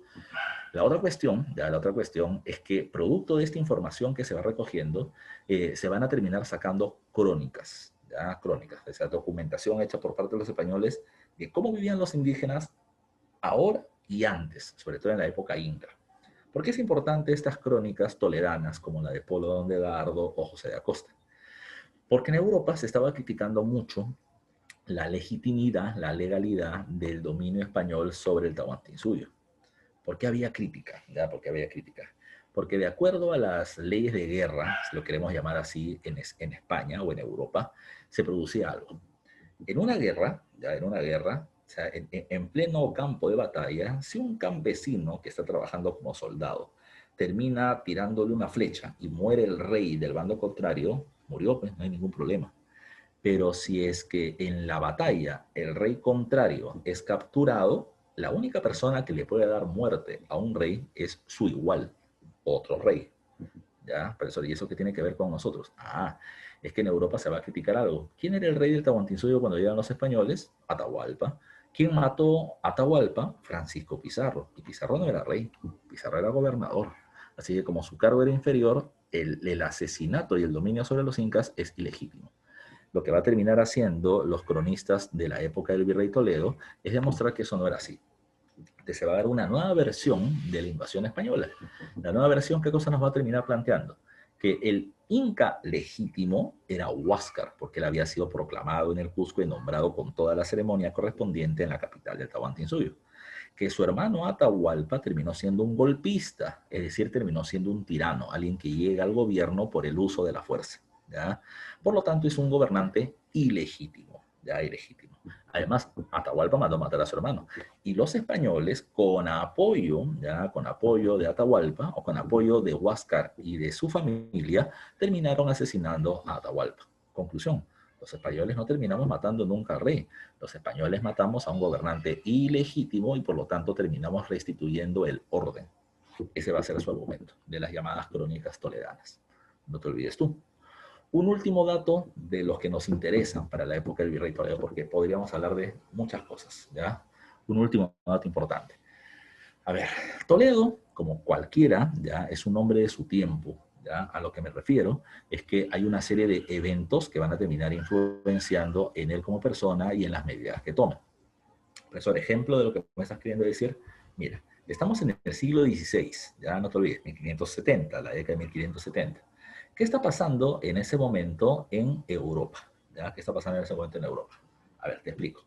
La otra cuestión es que producto de esta información que se va recogiendo, se van a terminar sacando crónicas, ¿ya? Crónicas, esa documentación hecha por parte de los españoles de cómo vivían los indígenas ahora y antes, sobre todo en la época inca. ¿Por qué es importante estas crónicas toleranas como la de Polo Don de Dardo o José de Acosta? Porque en Europa se estaba criticando mucho la legitimidad, la legalidad del dominio español sobre el Tahuantinsuyo. ¿Por qué había crítica? ¿Ya? ¿Por qué había crítica? Porque de acuerdo a las leyes de guerra, si lo queremos llamar así, en España o en Europa, se producía algo. En una guerra, o sea, en pleno campo de batalla, si un campesino que está trabajando como soldado termina tirándole una flecha y muere el rey del bando contrario, murió, pues no hay ningún problema. Pero si es que en la batalla el rey contrario es capturado, la única persona que le puede dar muerte a un rey es su igual, otro rey. ¿Ya? Profesor, ¿y eso qué tiene que ver con nosotros? Es que en Europa se va a criticar algo. ¿Quién era el rey del Tahuantinsuyo cuando llegan los españoles? Atahualpa. ¿Quién mató a Atahualpa? Francisco Pizarro. Y Pizarro no era rey, Pizarro era gobernador. Así que como su cargo era inferior, el asesinato y el dominio sobre los incas es ilegítimo. Lo que va a terminar haciendo los cronistas de la época del virrey Toledo es demostrar que eso no era así. Se va a dar una nueva versión de la invasión española. La nueva versión, ¿qué cosa nos va a terminar planteando? Que el Inca legítimo era Huáscar, porque él había sido proclamado en el Cusco y nombrado con toda la ceremonia correspondiente en la capital del Tahuantinsuyo. Que su hermano Atahualpa terminó siendo un golpista, es decir, terminó siendo un tirano, alguien que llega al gobierno por el uso de la fuerza. ¿Ya? Por lo tanto, es un gobernante ilegítimo, ya ilegítimo. Además, Atahualpa mandó matar a su hermano. Y los españoles, con apoyo, ya, con apoyo de Atahualpa o con apoyo de Huáscar y de su familia, terminaron asesinando a Atahualpa. Conclusión, los españoles no terminamos matando nunca al rey. Los españoles matamos a un gobernante ilegítimo y por lo tanto terminamos restituyendo el orden. Ese va a ser su argumento de las llamadas crónicas toledanas. No te olvides tú. Un último dato de los que nos interesan para la época del virrey Toledo, porque podríamos hablar de muchas cosas, ¿ya? Un último dato importante. A ver, Toledo, como cualquiera, ya es un hombre de su tiempo. ¿Ya? A lo que me refiero es que hay una serie de eventos que van a terminar influenciando en él como persona y en las medidas que toma. Profesor, ejemplo de lo que me estás queriendo decir, mira, estamos en el siglo XVI, ya no te olvides, 1570, la década de 1570. ¿Qué está pasando en ese momento en Europa? ¿Ya? ¿Qué está pasando en ese momento en Europa? A ver, te explico.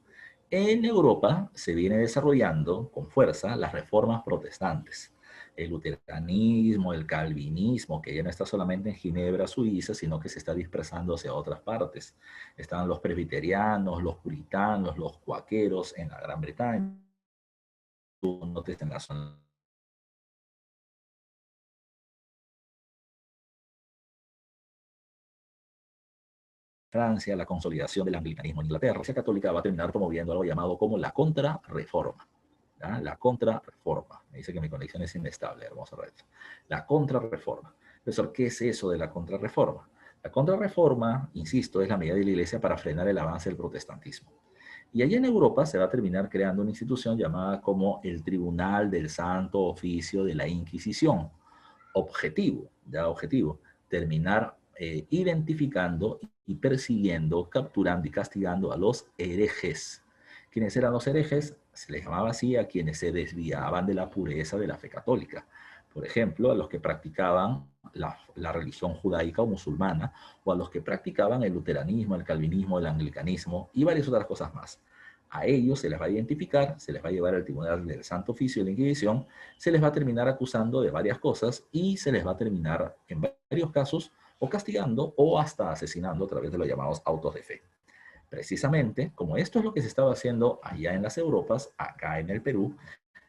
En Europa se viene desarrollando con fuerza las reformas protestantes. El luteranismo, el calvinismo, que ya no está solamente en Ginebra, Suiza, sino que se está dispersando hacia otras partes. Están los presbiterianos, los puritanos, los cuáqueros en la Gran Bretaña, en la zona Francia, la consolidación del anglicanismo en Inglaterra. La Iglesia Católica va a terminar promoviendo algo llamado como la contrarreforma. ¿Ya? La contrarreforma. Me dice que mi conexión es inestable, hermosa red. La contrarreforma. Profesor, ¿qué es eso de la contrarreforma? La contrarreforma, insisto, es la medida de la Iglesia para frenar el avance del protestantismo. Y allá en Europa se va a terminar creando una institución llamada como el Tribunal del Santo Oficio de la Inquisición. Objetivo, ya objetivo, terminar identificando y persiguiendo, capturando y castigando a los herejes. ¿Quiénes eran los herejes? Se les llamaba así a quienes se desviaban de la pureza de la fe católica. Por ejemplo, a los que practicaban la religión judaica o musulmana, o a los que practicaban el luteranismo, el calvinismo, el anglicanismo y varias otras cosas más. A ellos se les va a identificar, se les va a llevar al Tribunal del Santo Oficio de la Inquisición, se les va a terminar acusando de varias cosas y se les va a terminar, en varios casos, o castigando o hasta asesinando a través de los llamados autos de fe. Precisamente, como esto es lo que se estaba haciendo allá en las Europas, acá en el Perú,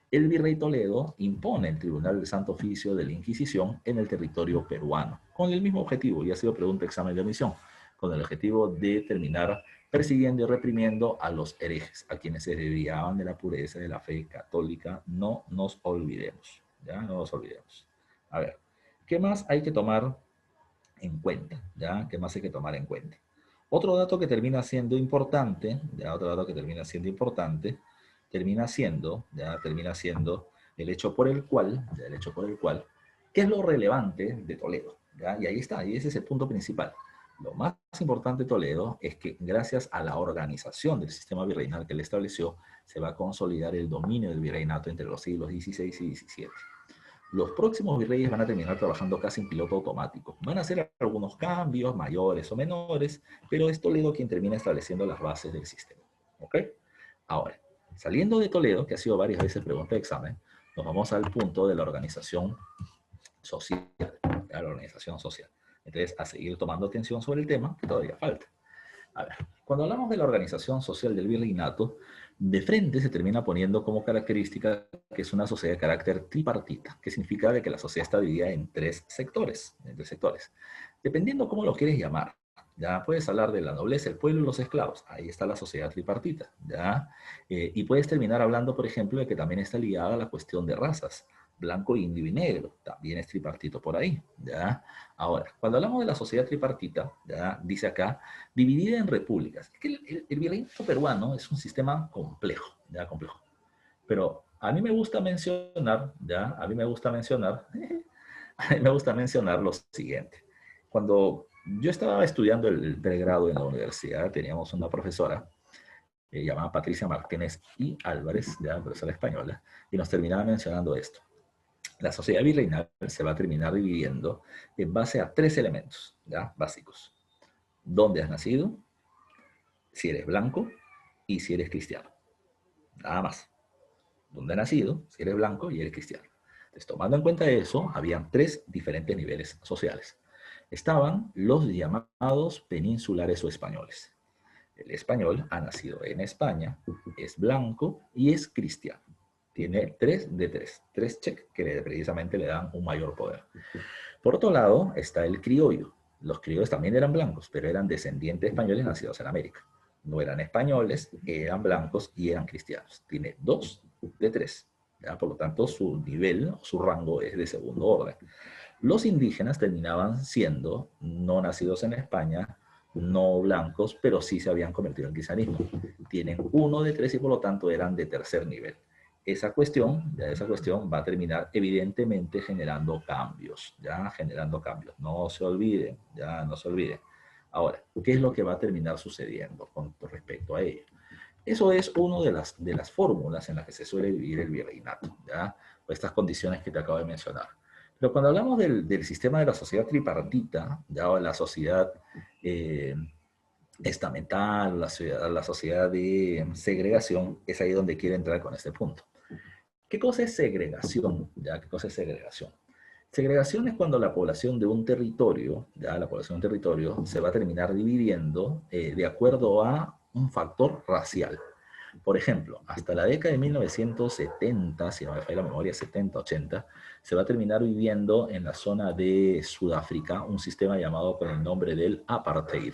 el virrey Toledo impone el Tribunal del Santo Oficio de la Inquisición en el territorio peruano, con el mismo objetivo, y ha sido pregunta examen de admisión, con el objetivo de terminar persiguiendo y reprimiendo a los herejes, a quienes se desviaban de la pureza de la fe católica. No nos olvidemos, ¿ya? No nos olvidemos. A ver, ¿qué más hay que tomar en cuenta? ¿Ya? ¿Qué más hay que tomar en cuenta? Otro dato que termina siendo importante, ya otro dato que termina siendo importante, termina siendo el hecho por el cual, ya, el hecho por el cual, ¿qué es lo relevante de Toledo? ¿Ya? Y ahí está, y ese es el punto principal. Lo más importante de Toledo es que gracias a la organización del sistema virreinal que él estableció, se va a consolidar el dominio del virreinato entre los siglos XVI y XVII. Los próximos virreyes van a terminar trabajando casi en piloto automático. Van a hacer algunos cambios, mayores o menores, pero es Toledo quien termina estableciendo las bases del sistema. ¿Ok? Ahora, saliendo de Toledo, que ha sido varias veces pregunta de examen, nos vamos al punto de la organización social. La organización social. Entonces, a seguir tomando atención sobre el tema, que todavía falta. A ver, cuando hablamos de la organización social del virreinato, de frente se termina poniendo como característica que es una sociedad de carácter tripartita, que significa de que la sociedad está dividida en tres sectores, dependiendo cómo lo quieres llamar. Ya puedes hablar de la nobleza, el pueblo y los esclavos. Ahí está la sociedad tripartita. ¿Ya? Y puedes terminar hablando, por ejemplo, de que también está ligada a la cuestión de razas. Blanco, indio y negro. También es tripartito por ahí. ¿Ya? Ahora, cuando hablamos de la sociedad tripartita, ¿ya? Dice acá, dividida en repúblicas. Es que el virreinato peruano es un sistema complejo, ¿ya? Complejo. Pero a mí me gusta mencionar, ¿ya? A mí me gusta mencionar, a mí me gusta mencionar lo siguiente. Cuando Yo estaba estudiando el pregrado en la universidad, teníamos una profesora llamada Patricia Martínez y Álvarez, ya profesora española, y nos terminaba mencionando esto. La sociedad virreinal se va a terminar dividiendo en base a tres elementos, ¿ya? Básicos. ¿Dónde has nacido? Si eres blanco y si eres cristiano. Nada más. ¿Dónde has nacido? Si eres blanco y eres cristiano. Entonces, tomando en cuenta eso, habían tres diferentes niveles sociales. Estaban los llamados peninsulares o españoles. El español ha nacido en España, es blanco y es cristiano. Tiene 3 de 3, 3 check que precisamente le dan un mayor poder. Por otro lado está el criollo. Los criollos también eran blancos, pero eran descendientes españoles nacidos en América. No eran españoles, eran blancos y eran cristianos. Tiene 2 de 3. ¿Ya? Por lo tanto, su nivel, su rango es de segundo orden. Los indígenas terminaban siendo no nacidos en España, no blancos, pero sí se habían convertido en cristianismo. Tienen 1 de 3 y por lo tanto eran de tercer nivel. Esa cuestión va a terminar evidentemente generando cambios, ya generando cambios. No se olviden, ya no se olviden. Ahora, ¿qué es lo que va a terminar sucediendo con respecto a ello? Eso es una de las fórmulas en las que se suele vivir el virreinato, ¿ya? O estas condiciones que te acabo de mencionar. Pero cuando hablamos del sistema de la sociedad tripartita, ya o la sociedad estamental, la sociedad de segregación, es ahí donde quiero entrar con este punto. ¿Qué cosa es segregación? ¿Ya? ¿Qué cosa es segregación? Segregación es cuando la población de un territorio, ya la población de un territorio, se va a terminar dividiendo de acuerdo a un factor racial. Por ejemplo, hasta la década de 1970, si no me falla la memoria, 70, 80, se va a terminar viviendo en la zona de Sudáfrica un sistema llamado con el nombre del apartheid.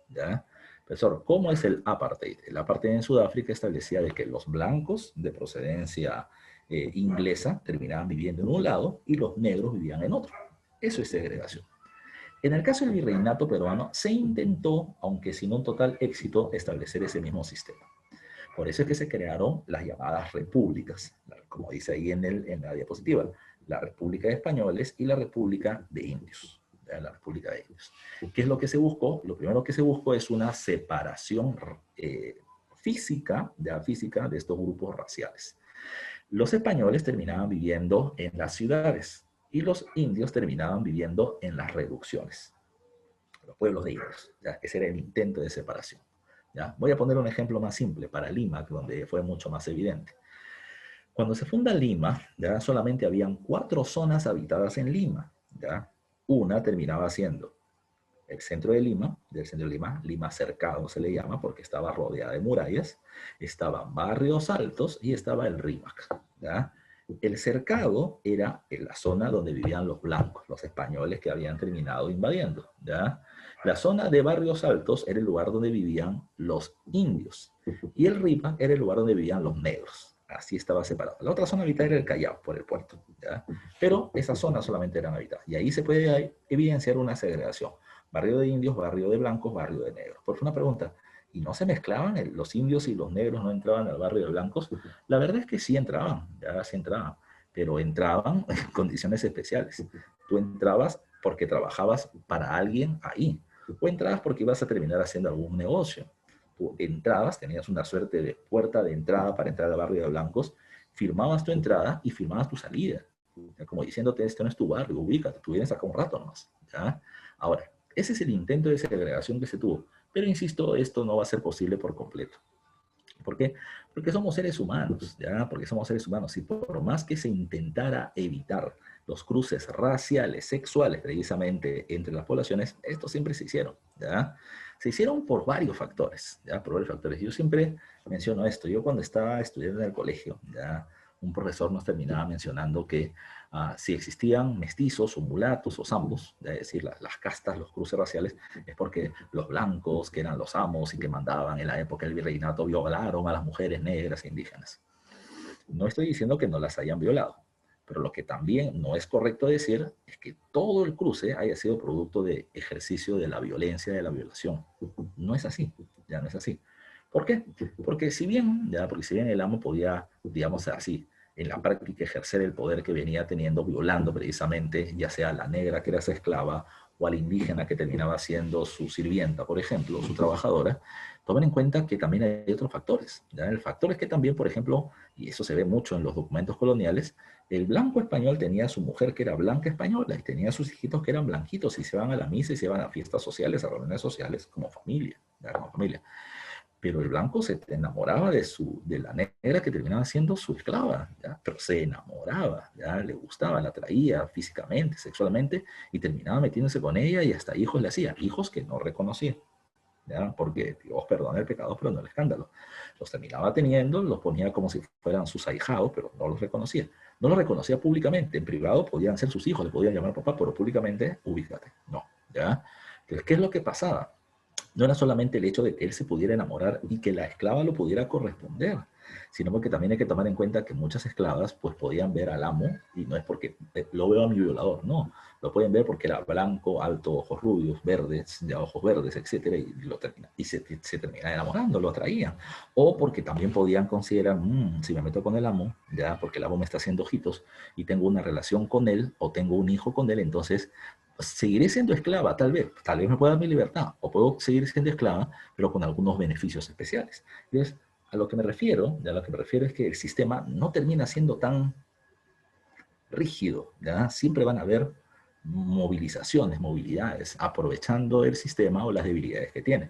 ¿Ya? Profesor, ¿cómo es el apartheid? El apartheid en Sudáfrica establecía de que los blancos de procedencia inglesa terminaban viviendo en un lado y los negros vivían en otro. Eso es segregación. En el caso del virreinato peruano, se intentó, aunque sin un total éxito, establecer ese mismo sistema. Por eso es que se crearon las llamadas repúblicas, como dice ahí en la diapositiva, la República de Españoles y la República de Indios. La República de Indios. ¿Qué es lo que se buscó? Lo primero que se buscó es una separación física de estos grupos raciales. Los españoles terminaban viviendo en las ciudades y los indios terminaban viviendo en las reducciones, los pueblos de indios. ¿Ya? Ese era el intento de separación. ¿Ya? Voy a poner un ejemplo más simple para Lima, donde fue mucho más evidente. Cuando se funda Lima, ¿ya? Solamente habían 4 zonas habitadas en Lima. ¿Ya? Una terminaba siendo el centro de Lima, Lima Cercado se le llama porque estaba rodeada de murallas, estaban Barrios Altos y estaba el Rímac. ¿Ya? El Cercado era en la zona donde vivían los blancos, los españoles que habían terminado invadiendo. ¿Ya? La zona de Barrios Altos era el lugar donde vivían los indios y el Rímac era el lugar donde vivían los negros. Así estaba separado. La otra zona habitada era el Callao, por el puerto. ¿Ya? Pero esas zonas solamente eran habitadas. Y ahí se puede evidenciar una segregación. Barrio de indios, barrio de blancos, barrio de negros. Por una pregunta, ¿y no se mezclaban? ¿Los indios y los negros no entraban al barrio de blancos? La verdad es que sí entraban, ya sí entraban, pero entraban en condiciones especiales. Tú entrabas porque trabajabas para alguien ahí, o entrabas porque ibas a terminar haciendo algún negocio. Tú entrabas, tenías una suerte de puerta de entrada para entrar al barrio de blancos, firmabas tu entrada y firmabas tu salida. Ya, como diciéndote, este no es tu barrio, ubícate, tú vienes acá un rato nomás. ¿Ya? Ahora, ese es el intento de segregación que se tuvo. Pero insisto, esto no va a ser posible por completo. ¿Por qué? Porque somos seres humanos, ¿ya? Porque somos seres humanos y por más que se intentara evitar los cruces raciales, sexuales, precisamente entre las poblaciones, estos siempre se hicieron, ¿ya? Se hicieron por varios factores, ¿ya? Por varios factores. Yo siempre menciono esto. Yo cuando estaba estudiando en el colegio, ¿ya? Un profesor nos terminaba mencionando que si existían mestizos o mulatos o zambos, es decir, las castas, los cruces raciales, es porque los blancos, que eran los amos y que mandaban en la época del virreinato, violaron a las mujeres negras e indígenas. No estoy diciendo que no las hayan violado, pero lo que también no es correcto decir es que todo el cruce haya sido producto de ejercicio de la violencia, de la violación. No es así, ya no es así. ¿Por qué? Porque si bien el amo podía, digamos así, en la práctica ejercer el poder que venía teniendo, violando precisamente, ya sea la negra que era su esclava, o a la indígena que terminaba siendo su sirvienta, por ejemplo, su trabajadora, tomen en cuenta que también hay otros factores. ¿Ya? El factor es que también, por ejemplo, y eso se ve mucho en los documentos coloniales, el blanco español tenía a su mujer que era blanca española y tenía a sus hijitos que eran blanquitos y se van a la misa y se van a fiestas sociales, a reuniones sociales como familia, ¿ya? Como familia. Pero el blanco se enamoraba de la negra que terminaba siendo su esclava, ¿ya? Pero se enamoraba, ¿ya? Le gustaba, la atraía físicamente, sexualmente, y terminaba metiéndose con ella y hasta hijos le hacía, hijos que no reconocía, ¿ya? Porque Dios perdona el pecado, pero no el escándalo. Los terminaba teniendo, los ponía como si fueran sus ahijados, pero no los reconocía. No los reconocía públicamente, en privado podían ser sus hijos, le podían llamar papá, pero públicamente, ubícate, no, ¿ya? Entonces, ¿qué es lo que pasaba? No era solamente el hecho de que él se pudiera enamorar y que la esclava lo pudiera corresponder, sino porque también hay que tomar en cuenta que muchas esclavas pues podían ver al amo, y no es porque lo veo a mi violador, no, lo pueden ver porque era blanco, alto, ojos rubios, verdes, de ojos verdes, etcétera, y se termina enamorando, lo atraían. O porque también podían considerar, si me meto con el amo, ya porque el amo me está haciendo ojitos y tengo una relación con él o tengo un hijo con él, entonces seguiré siendo esclava, tal vez me pueda dar mi libertad, o puedo seguir siendo esclava, pero con algunos beneficios especiales. Entonces, a lo que me refiero, ya a lo que me refiero es que el sistema no termina siendo tan rígido, ¿ya? Siempre van a haber movilizaciones, movilidades, aprovechando el sistema o las debilidades que tiene.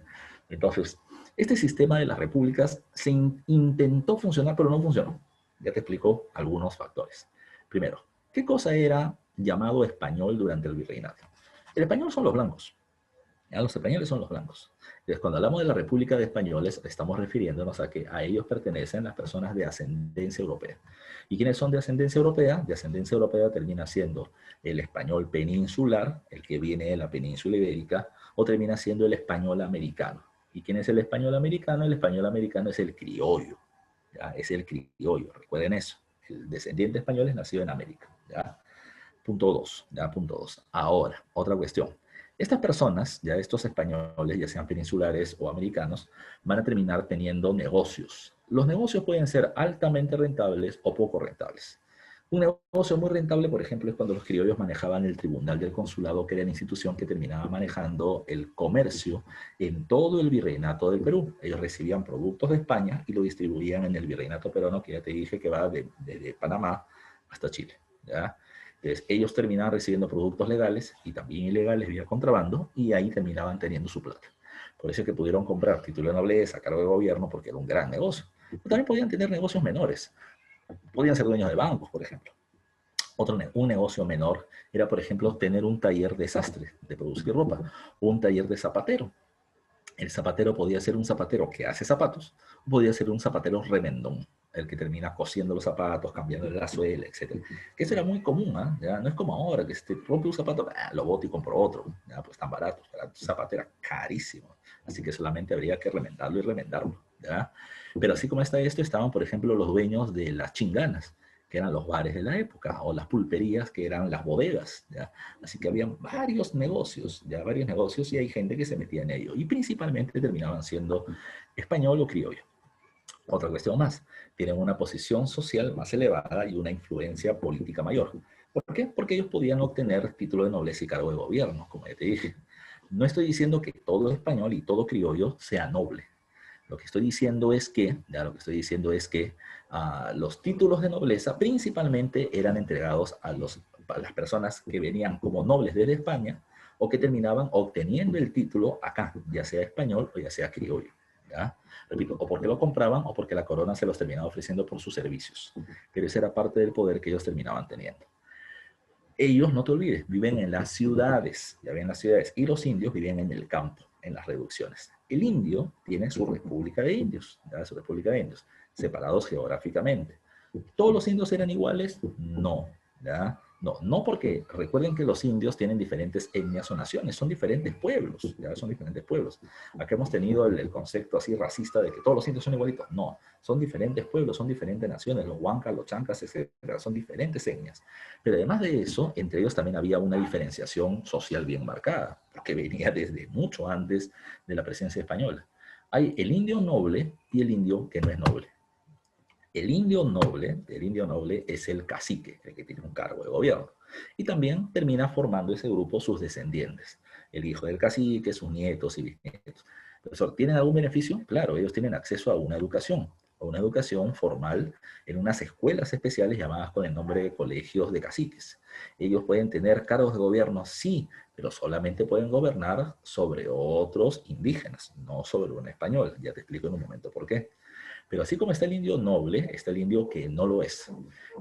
Entonces, este sistema de las repúblicas se intentó funcionar, pero no funcionó. Ya te explico algunos factores. Primero, ¿qué cosa era llamado español durante el virreinato? El español son los blancos. ¿Ya? Los españoles son los blancos. Entonces, cuando hablamos de la República de Españoles, estamos refiriéndonos a que a ellos pertenecen las personas de ascendencia europea. ¿Y quiénes son de ascendencia europea? De ascendencia europea termina siendo el español peninsular, el que viene de la península ibérica, o termina siendo el español americano. ¿Y quién es el español americano? El español americano es el criollo. ¿Ya? Es el criollo, recuerden eso. El descendiente español es nacido en América. ¿Ya? Punto 2, ya punto 2. Ahora, otra cuestión. Estas personas, ya estos españoles, ya sean peninsulares o americanos, van a terminar teniendo negocios. Los negocios pueden ser altamente rentables o poco rentables. Un negocio muy rentable, por ejemplo, es cuando los criollos manejaban el Tribunal del Consulado, que era la institución que terminaba manejando el comercio en todo el virreinato del Perú. Ellos recibían productos de España y lo distribuían en el virreinato peruano, que ya te dije que va de Panamá hasta Chile, ¿ya? Entonces, ellos terminaban recibiendo productos legales y también ilegales vía contrabando, y ahí terminaban teniendo su plata. Por eso es que pudieron comprar título de nobleza a cargo de gobierno, porque era un gran negocio. Pero también podían tener negocios menores. Podían ser dueños de bancos, por ejemplo. Un negocio menor era, por ejemplo, tener un taller de sastre, de producir ropa, o un taller de zapatero. El zapatero podía ser un zapatero que hace zapatos, o podía ser un zapatero remendón, el que termina cosiendo los zapatos, cambiando la suela, etc. Que eso era muy común, ¿eh? ¿Ya? No es como ahora, que si te rompe un zapato, lo boto y compro otro, ¿ya? Pues tan barato, el zapato era carísimo, así que solamente habría que remendarlo y remendarlo, ¿ya? Pero así como está esto, estaban, por ejemplo, los dueños de las chinganas, que eran los bares de la época, o las pulperías, que eran las bodegas, ¿ya? Así que habían varios negocios, ya varios negocios, y hay gente que se metía en ello, y principalmente terminaban siendo español o criollo. Otra cuestión más, tienen una posición social más elevada y una influencia política mayor. ¿Por qué? Porque ellos podían obtener título de nobleza y cargo de gobierno, como ya te dije. No estoy diciendo que todo español y todo criollo sea noble. Lo que estoy diciendo es que, los títulos de nobleza principalmente eran entregados a las personas que venían como nobles desde España, o que terminaban obteniendo el título acá, ya sea español o ya sea criollo, ¿ya? Repito, o porque lo compraban o porque la corona se los terminaba ofreciendo por sus servicios. Pero esa era parte del poder que ellos terminaban teniendo. Ellos, no te olvides, viven en las ciudades, ya ven las ciudades, y los indios viven en el campo, en las reducciones. El indio tiene su república de indios, ¿ya? Su república de indios, separados geográficamente. ¿Todos los indios eran iguales? No, ¿ya? No, no, porque recuerden que los indios tienen diferentes etnias o naciones, son diferentes pueblos, ¿ya? Son diferentes pueblos. Acá hemos tenido el concepto así racista de que todos los indios son igualitos. No, son diferentes pueblos, son diferentes naciones, los huancas, los chancas, etcétera, son diferentes etnias. Pero además de eso, entre ellos también había una diferenciación social bien marcada, porque venía desde mucho antes de la presencia española. Hay el indio noble y el indio que no es noble. El indio noble es el cacique, el que tiene un cargo de gobierno. Y también termina formando ese grupo sus descendientes, el hijo del cacique, sus nietos y bisnietos. Profesor, ¿tienen algún beneficio? Claro, ellos tienen acceso a una educación formal en unas escuelas especiales llamadas con el nombre de colegios de caciques. Ellos pueden tener cargos de gobierno, sí, pero solamente pueden gobernar sobre otros indígenas, no sobre un español. Ya te explico en un momento por qué. Pero así como está el indio noble, está el indio que no lo es.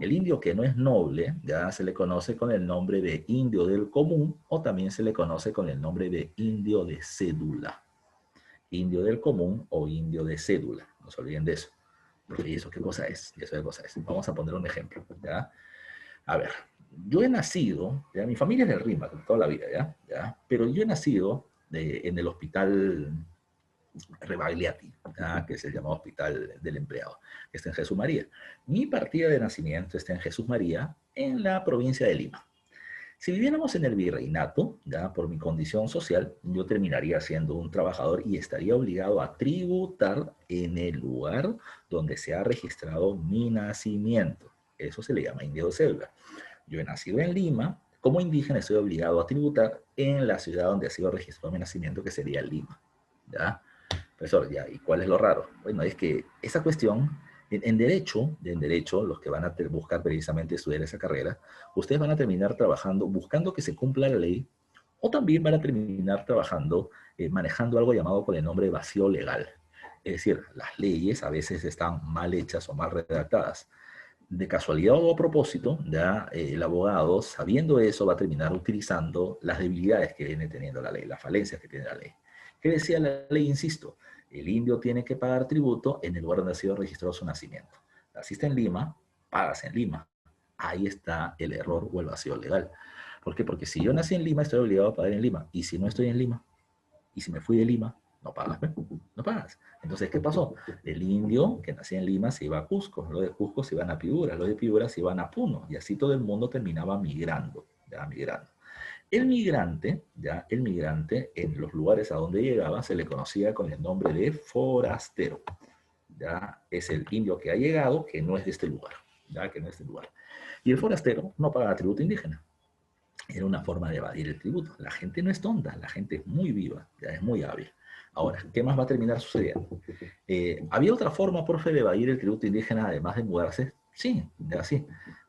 El indio que no es noble ya se le conoce con el nombre de indio del común o también se le conoce con el nombre de indio de cédula. Indio del común o indio de cédula. No se olviden de eso. Porque ¿y eso qué cosa es? ¿Y eso qué cosa es? Vamos a poner un ejemplo. ¿Ya? A ver, yo he nacido, ¿ya? Mi familia es del Rima toda la vida, ¿ya? ¿Ya? Pero yo he nacido en el hospital Rebagliati, que es el llamado Hospital del Empleado, que está en Jesús María. Mi partida de nacimiento está en Jesús María, en la provincia de Lima. Si viviéramos en el virreinato, ya por mi condición social, yo terminaría siendo un trabajador y estaría obligado a tributar en el lugar donde se ha registrado mi nacimiento. Eso se le llama indio de cédula. Yo he nacido en Lima, como indígena estoy obligado a tributar en la ciudad donde ha sido registrado mi nacimiento, que sería Lima. ¿Ya? Profesor, ya, ¿y cuál es lo raro? Bueno, es que esa cuestión, en derecho, los que van a buscar precisamente estudiar esa carrera, ustedes van a terminar trabajando, buscando que se cumpla la ley, o también van a terminar trabajando, manejando algo llamado con el nombre de vacío legal. Es decir, las leyes a veces están mal hechas o mal redactadas. De casualidad o a propósito, ya el abogado, sabiendo eso, va a terminar utilizando las debilidades que viene teniendo la ley, las falencias que tiene la ley. ¿Qué decía la ley? Insisto, el indio tiene que pagar tributo en el lugar donde ha sido registrado su nacimiento. Naciste en Lima, pagas en Lima. Ahí está el error o el vacío legal. ¿Por qué? Porque si yo nací en Lima, estoy obligado a pagar en Lima. Y si no estoy en Lima, y si me fui de Lima, no pagas, no pagas. Entonces, ¿qué pasó? El indio que nacía en Lima se iba a Cusco, los de Cusco se iban a Piura, los de Piura se iban a Puno, y así todo el mundo terminaba migrando, ya migrando. El migrante, en los lugares a donde llegaba, se le conocía con el nombre de forastero. Ya es el indio que ha llegado, que no es de este lugar, ya que no es de este lugar. Y el forastero no paga tributo indígena. Era una forma de evadir el tributo. La gente no es tonta, la gente es muy viva, ya es muy hábil. Ahora, ¿qué más va a terminar sucediendo? ¿Había otra forma, profe, de evadir el tributo indígena además de mudarse? Sí, ya sí.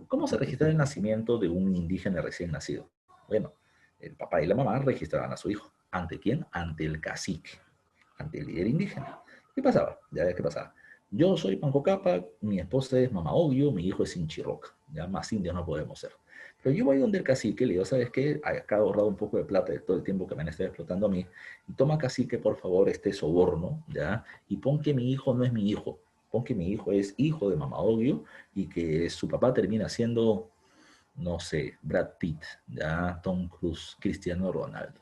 ¿Cómo se registra el nacimiento de un indígena recién nacido? Bueno, el papá y la mamá registraban a su hijo. ¿Ante quién? Ante el cacique, ante el líder indígena. ¿Qué pasaba? Ya ves qué pasaba. Yo soy Panco Capa, mi esposa es Mama Ogio, mi hijo es Inchirroca. Ya más indios no podemos ser. Pero yo voy donde el cacique, le digo, ¿sabes qué? Acá he ahorrado un poco de plata de todo el tiempo que me han estado explotando a mí. Y toma, cacique, por favor, este soborno, ¿ya? Y pon que mi hijo no es mi hijo. Pon que mi hijo es hijo de Mama Ogio y que su papá termina siendo, no sé, Brad Pitt, ¿ya? Tom Cruise, Cristiano Ronaldo.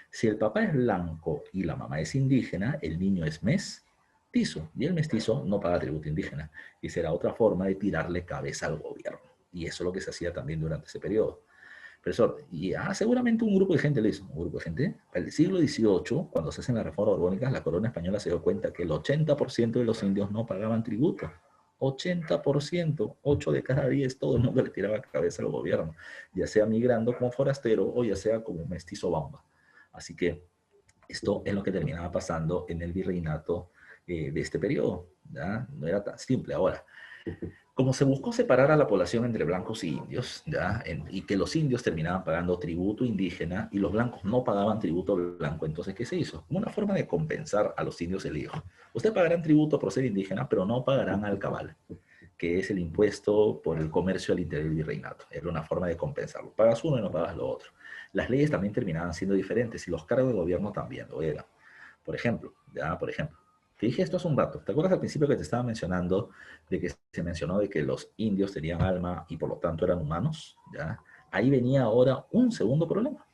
Si el papá es blanco y la mamá es indígena, el niño es mestizo. Y el mestizo no paga tributo indígena. Y será otra forma de tirarle cabeza al gobierno. Y eso es lo que se hacía también durante ese periodo. Profesor, y seguramente un grupo de gente lo hizo. Un grupo de gente. Para el siglo XVIII, cuando se hacen las reformas borbónicas, la corona española se dio cuenta que el 80% de los indios no pagaban tributo. 80%, 8 de cada 10, todo el mundo le tiraba cabeza al gobierno, ya sea migrando como forastero o ya sea como mestizo bamba. Así que esto es lo que terminaba pasando en el virreinato de este periodo. ¿Ya? No era tan simple. Ahora, como se buscó separar a la población entre blancos y indios, ¿ya? Y que los indios terminaban pagando tributo indígena y los blancos no pagaban tributo blanco, entonces, ¿qué se hizo? Como una forma de compensar a los indios, el dijo, ustedes pagarán tributo por ser indígena, pero no pagarán alcabal, que es el impuesto por el comercio al interior del virreinato. Era una forma de compensarlo. Pagas uno y no pagas lo otro. Las leyes también terminaban siendo diferentes y los cargos de gobierno también lo eran. Por ejemplo, te dije esto hace un rato. ¿Te acuerdas al principio que te estaba mencionando de que se mencionó de que los indios tenían alma y por lo tanto eran humanos? ¿Ya? Ahí venía ahora un segundo problema.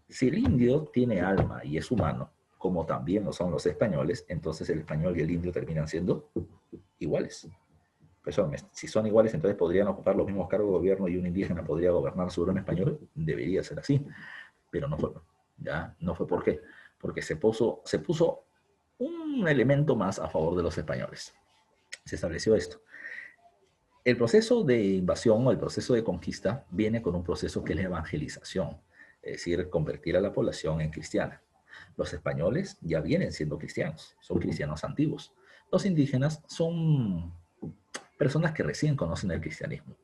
Si el indio tiene alma y es humano, como también lo son los españoles, entonces el español y el indio terminan siendo iguales. Pues, si son iguales, entonces podrían ocupar los mismos cargos de gobierno y un indígena podría gobernar sobre un español. Debería ser así, pero no fue. ¿Ya? No fue. ¿Por qué? Porque se puso un elemento más a favor de los españoles. Se estableció esto. El proceso de invasión o el proceso de conquista viene con un proceso que es la evangelización, es decir, convertir a la población en cristiana. Los españoles ya vienen siendo cristianos, son cristianos antiguos. Los indígenas son personas que recién conocen el cristianismo.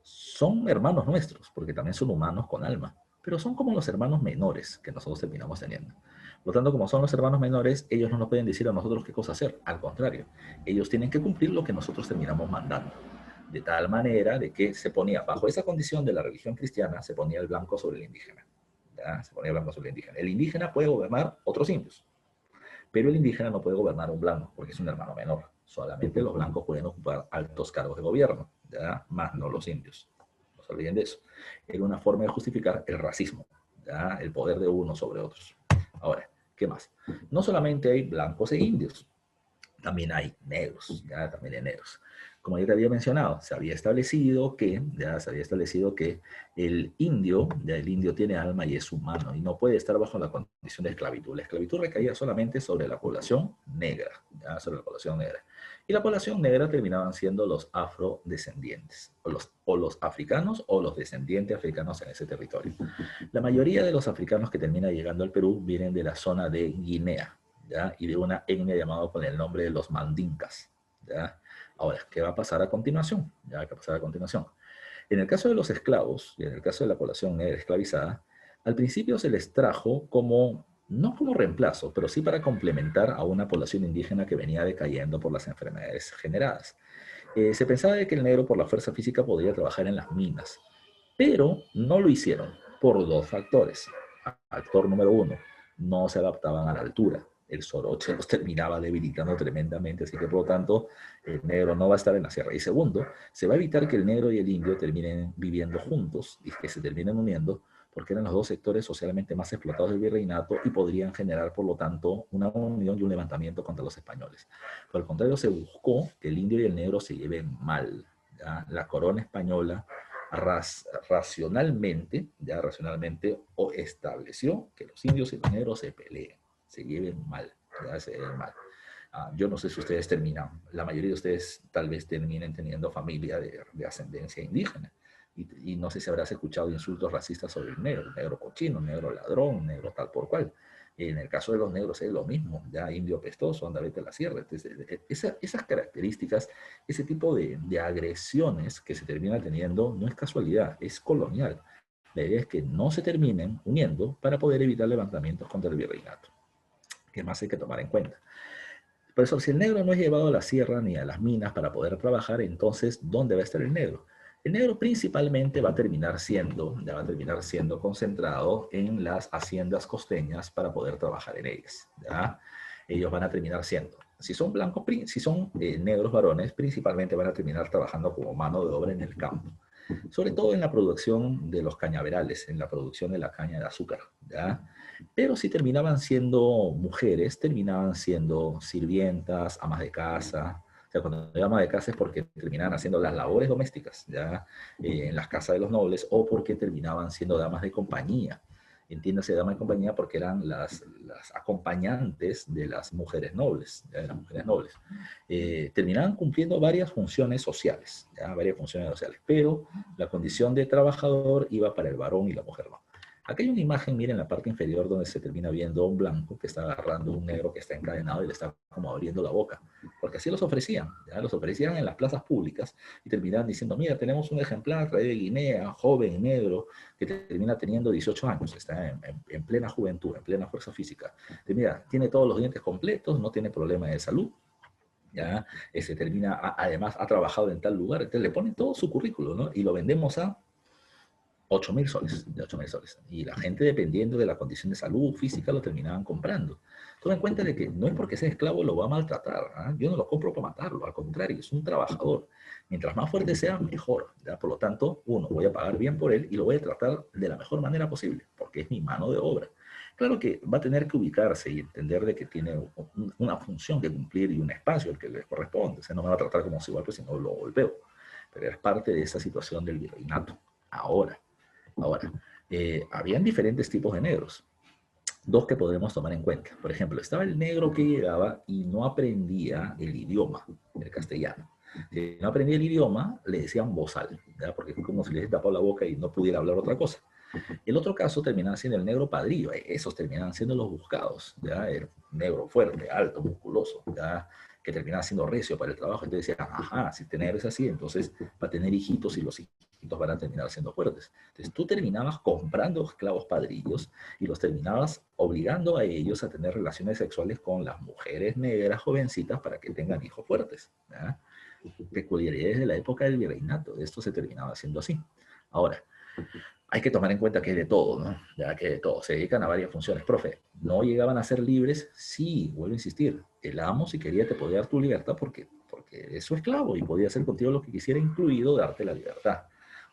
Son hermanos nuestros, porque también son humanos con alma, pero son como los hermanos menores que nosotros terminamos teniendo. Por lo tanto, como son los hermanos menores, ellos no nos pueden decir a nosotros qué cosa hacer. Al contrario, ellos tienen que cumplir lo que nosotros terminamos mandando. De tal manera de que se ponía, bajo esa condición de la religión cristiana, se ponía el blanco sobre el indígena. ¿Ya? Se ponía el blanco sobre el indígena. El indígena puede gobernar otros indios, pero el indígena no puede gobernar un blanco, porque es un hermano menor. Solamente los blancos pueden ocupar altos cargos de gobierno, ¿ya? Más no los indios. No se olviden de eso. Era una forma de justificar el racismo, ¿ya? El poder de unos sobre otros. Ahora, ¿qué más? No solamente hay blancos e indios, también hay negros, ya también hay negros. Como ya te había mencionado, se había establecido que el indio tiene alma y es humano y no puede estar bajo la condición de esclavitud. La esclavitud recaía solamente sobre la población negra, ya, sobre la población negra. Y la población negra terminaban siendo los afrodescendientes, o los africanos o los descendientes africanos en ese territorio. La mayoría de los africanos que terminan llegando al Perú vienen de la zona de Guinea, ¿ya? Y de una etnia llamada con el nombre de los mandinkas, ¿ya? Ahora, ¿qué va a pasar a continuación? ¿Ya? ¿Qué va a pasar a continuación? En el caso de los esclavos, y en el caso de la población negra esclavizada, al principio se les trajo como, no como reemplazo, pero sí para complementar a una población indígena que venía decayendo por las enfermedades generadas. Se pensaba de que el negro por la fuerza física podría trabajar en las minas, pero no lo hicieron por dos factores. Factor número uno, no se adaptaban a la altura. El soroche los terminaba debilitando tremendamente, así que por lo tanto el negro no va a estar en la sierra. Y segundo, se va a evitar que el negro y el indio terminen viviendo juntos y que se terminen uniendo, porque eran los dos sectores socialmente más explotados del virreinato y podrían generar, por lo tanto, una unión y un levantamiento contra los españoles. Por el contrario, se buscó que el indio y el negro se lleven mal. ¿Ya? La corona española racionalmente o estableció que los indios y los negros se peleen, se lleven mal, ¿ya? Se lleven mal. Yo no sé si ustedes terminan, la mayoría de ustedes tal vez terminen teniendo familia de ascendencia indígena. Y no sé si habrás escuchado insultos racistas sobre el negro cochino, negro ladrón, negro tal por cual. En el caso de los negros es lo mismo, ya indio pestoso, anda vete a la sierra. Entonces, esas características, ese tipo de agresiones que se termina teniendo, no es casualidad, es colonial. La idea es que no se terminen uniendo para poder evitar levantamientos contra el virreinato. ¿Qué más hay que tomar en cuenta? Por eso, si el negro no es llevado a la sierra ni a las minas para poder trabajar, entonces, ¿dónde va a estar el negro? El negro principalmente va a terminar siendo concentrado en las haciendas costeñas para poder trabajar en ellas, ¿ya? Ellos van a terminar siendo, si son blancos, si son negros varones, principalmente van a terminar trabajando como mano de obra en el campo, sobre todo en la producción de los cañaverales, en la producción de la caña de azúcar, ¿ya? Pero si terminaban siendo mujeres, terminaban siendo sirvientas, amas de casa. O sea, cuando digo ama de casa es porque terminaban haciendo las labores domésticas, ya en las casas de los nobles, o porque terminaban siendo damas de compañía. Entiéndase damas de compañía porque eran las acompañantes de las mujeres nobles, ¿ya? De las mujeres nobles. Terminaban cumpliendo varias funciones sociales, ¿ya? Varias funciones sociales, pero la condición de trabajador iba para el varón y la mujer no. Aquí hay una imagen, miren, en la parte inferior donde se termina viendo a un blanco que está agarrando a un negro que está encadenado y le está como abriendo la boca. Porque así los ofrecían, ¿ya? Los ofrecían en las plazas públicas y terminaban diciendo, mira, tenemos un ejemplar de Guinea, joven, negro, que termina teniendo 18 años, está en plena juventud, en plena fuerza física. Y mira, tiene todos los dientes completos, no tiene problema de salud, ¿ya? Además ha trabajado en tal lugar, entonces le ponen todo su currículo, ¿no? Y lo vendemos a 8.000 soles, de 8.000 soles. Y la gente, dependiendo de la condición de salud física, lo terminaban comprando. Toma en cuenta de que no es porque sea esclavo lo va a maltratar. ¿Ah? Yo no lo compro para matarlo, al contrario, es un trabajador. Mientras más fuerte sea, mejor. ¿Ya? Por lo tanto, uno, voy a pagar bien por él y lo voy a tratar de la mejor manera posible, porque es mi mano de obra. Claro que va a tener que ubicarse y entender de que tiene una función que cumplir y un espacio al que le corresponde. O sea, no me va a tratar como si igual, pues si no lo golpeo. Pero es parte de esa situación del virreinato. Ahora, habían diferentes tipos de negros, dos que podemos tomar en cuenta. Por ejemplo, estaba el negro que llegaba y no aprendía el idioma, el castellano. Si no aprendía el idioma, le decían bozal, ¿ya? Porque es como si le tapado la boca y no pudiera hablar otra cosa. El otro caso terminaba siendo el negro padrillo. Esos terminaban siendo los buscados, ¿ya? El negro fuerte, alto, musculoso, ¿ya? Que terminaba siendo recio para el trabajo. Entonces decían, ajá, si tener es así, entonces va a tener hijitos y los hijitos van a terminar siendo fuertes. Entonces tú terminabas comprando esclavos padrillos y los terminabas obligando a ellos a tener relaciones sexuales con las mujeres negras jovencitas para que tengan hijos fuertes, ¿ya? Peculiaridades de la época del virreinato. Esto se terminaba haciendo así. Ahora, hay que tomar en cuenta que hay de todo, ¿no? Ya que de todo, se dedican a varias funciones. Profe, ¿no llegaban a ser libres? Sí, vuelvo a insistir. El amo, si quería, te podía dar tu libertad porque es su esclavo y podía hacer contigo lo que quisiera, incluido darte la libertad.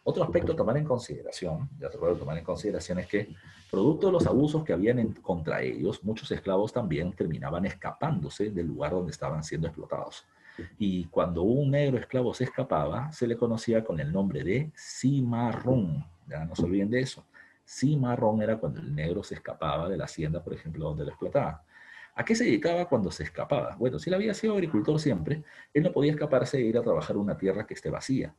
Otro aspecto a tomar en consideración, ya te puedo tomar en consideración, es que producto de los abusos que habían contra ellos, muchos esclavos también terminaban escapándose del lugar donde estaban siendo explotados. Y cuando un negro esclavo se escapaba, se le conocía con el nombre de cimarrón. Ya no se olviden de eso. Cimarrón era cuando el negro se escapaba de la hacienda, por ejemplo, donde lo explotaban. ¿A qué se dedicaba cuando se escapaba? Bueno, si él había sido agricultor siempre, él no podía escaparse e ir a trabajar a una tierra que esté vacía,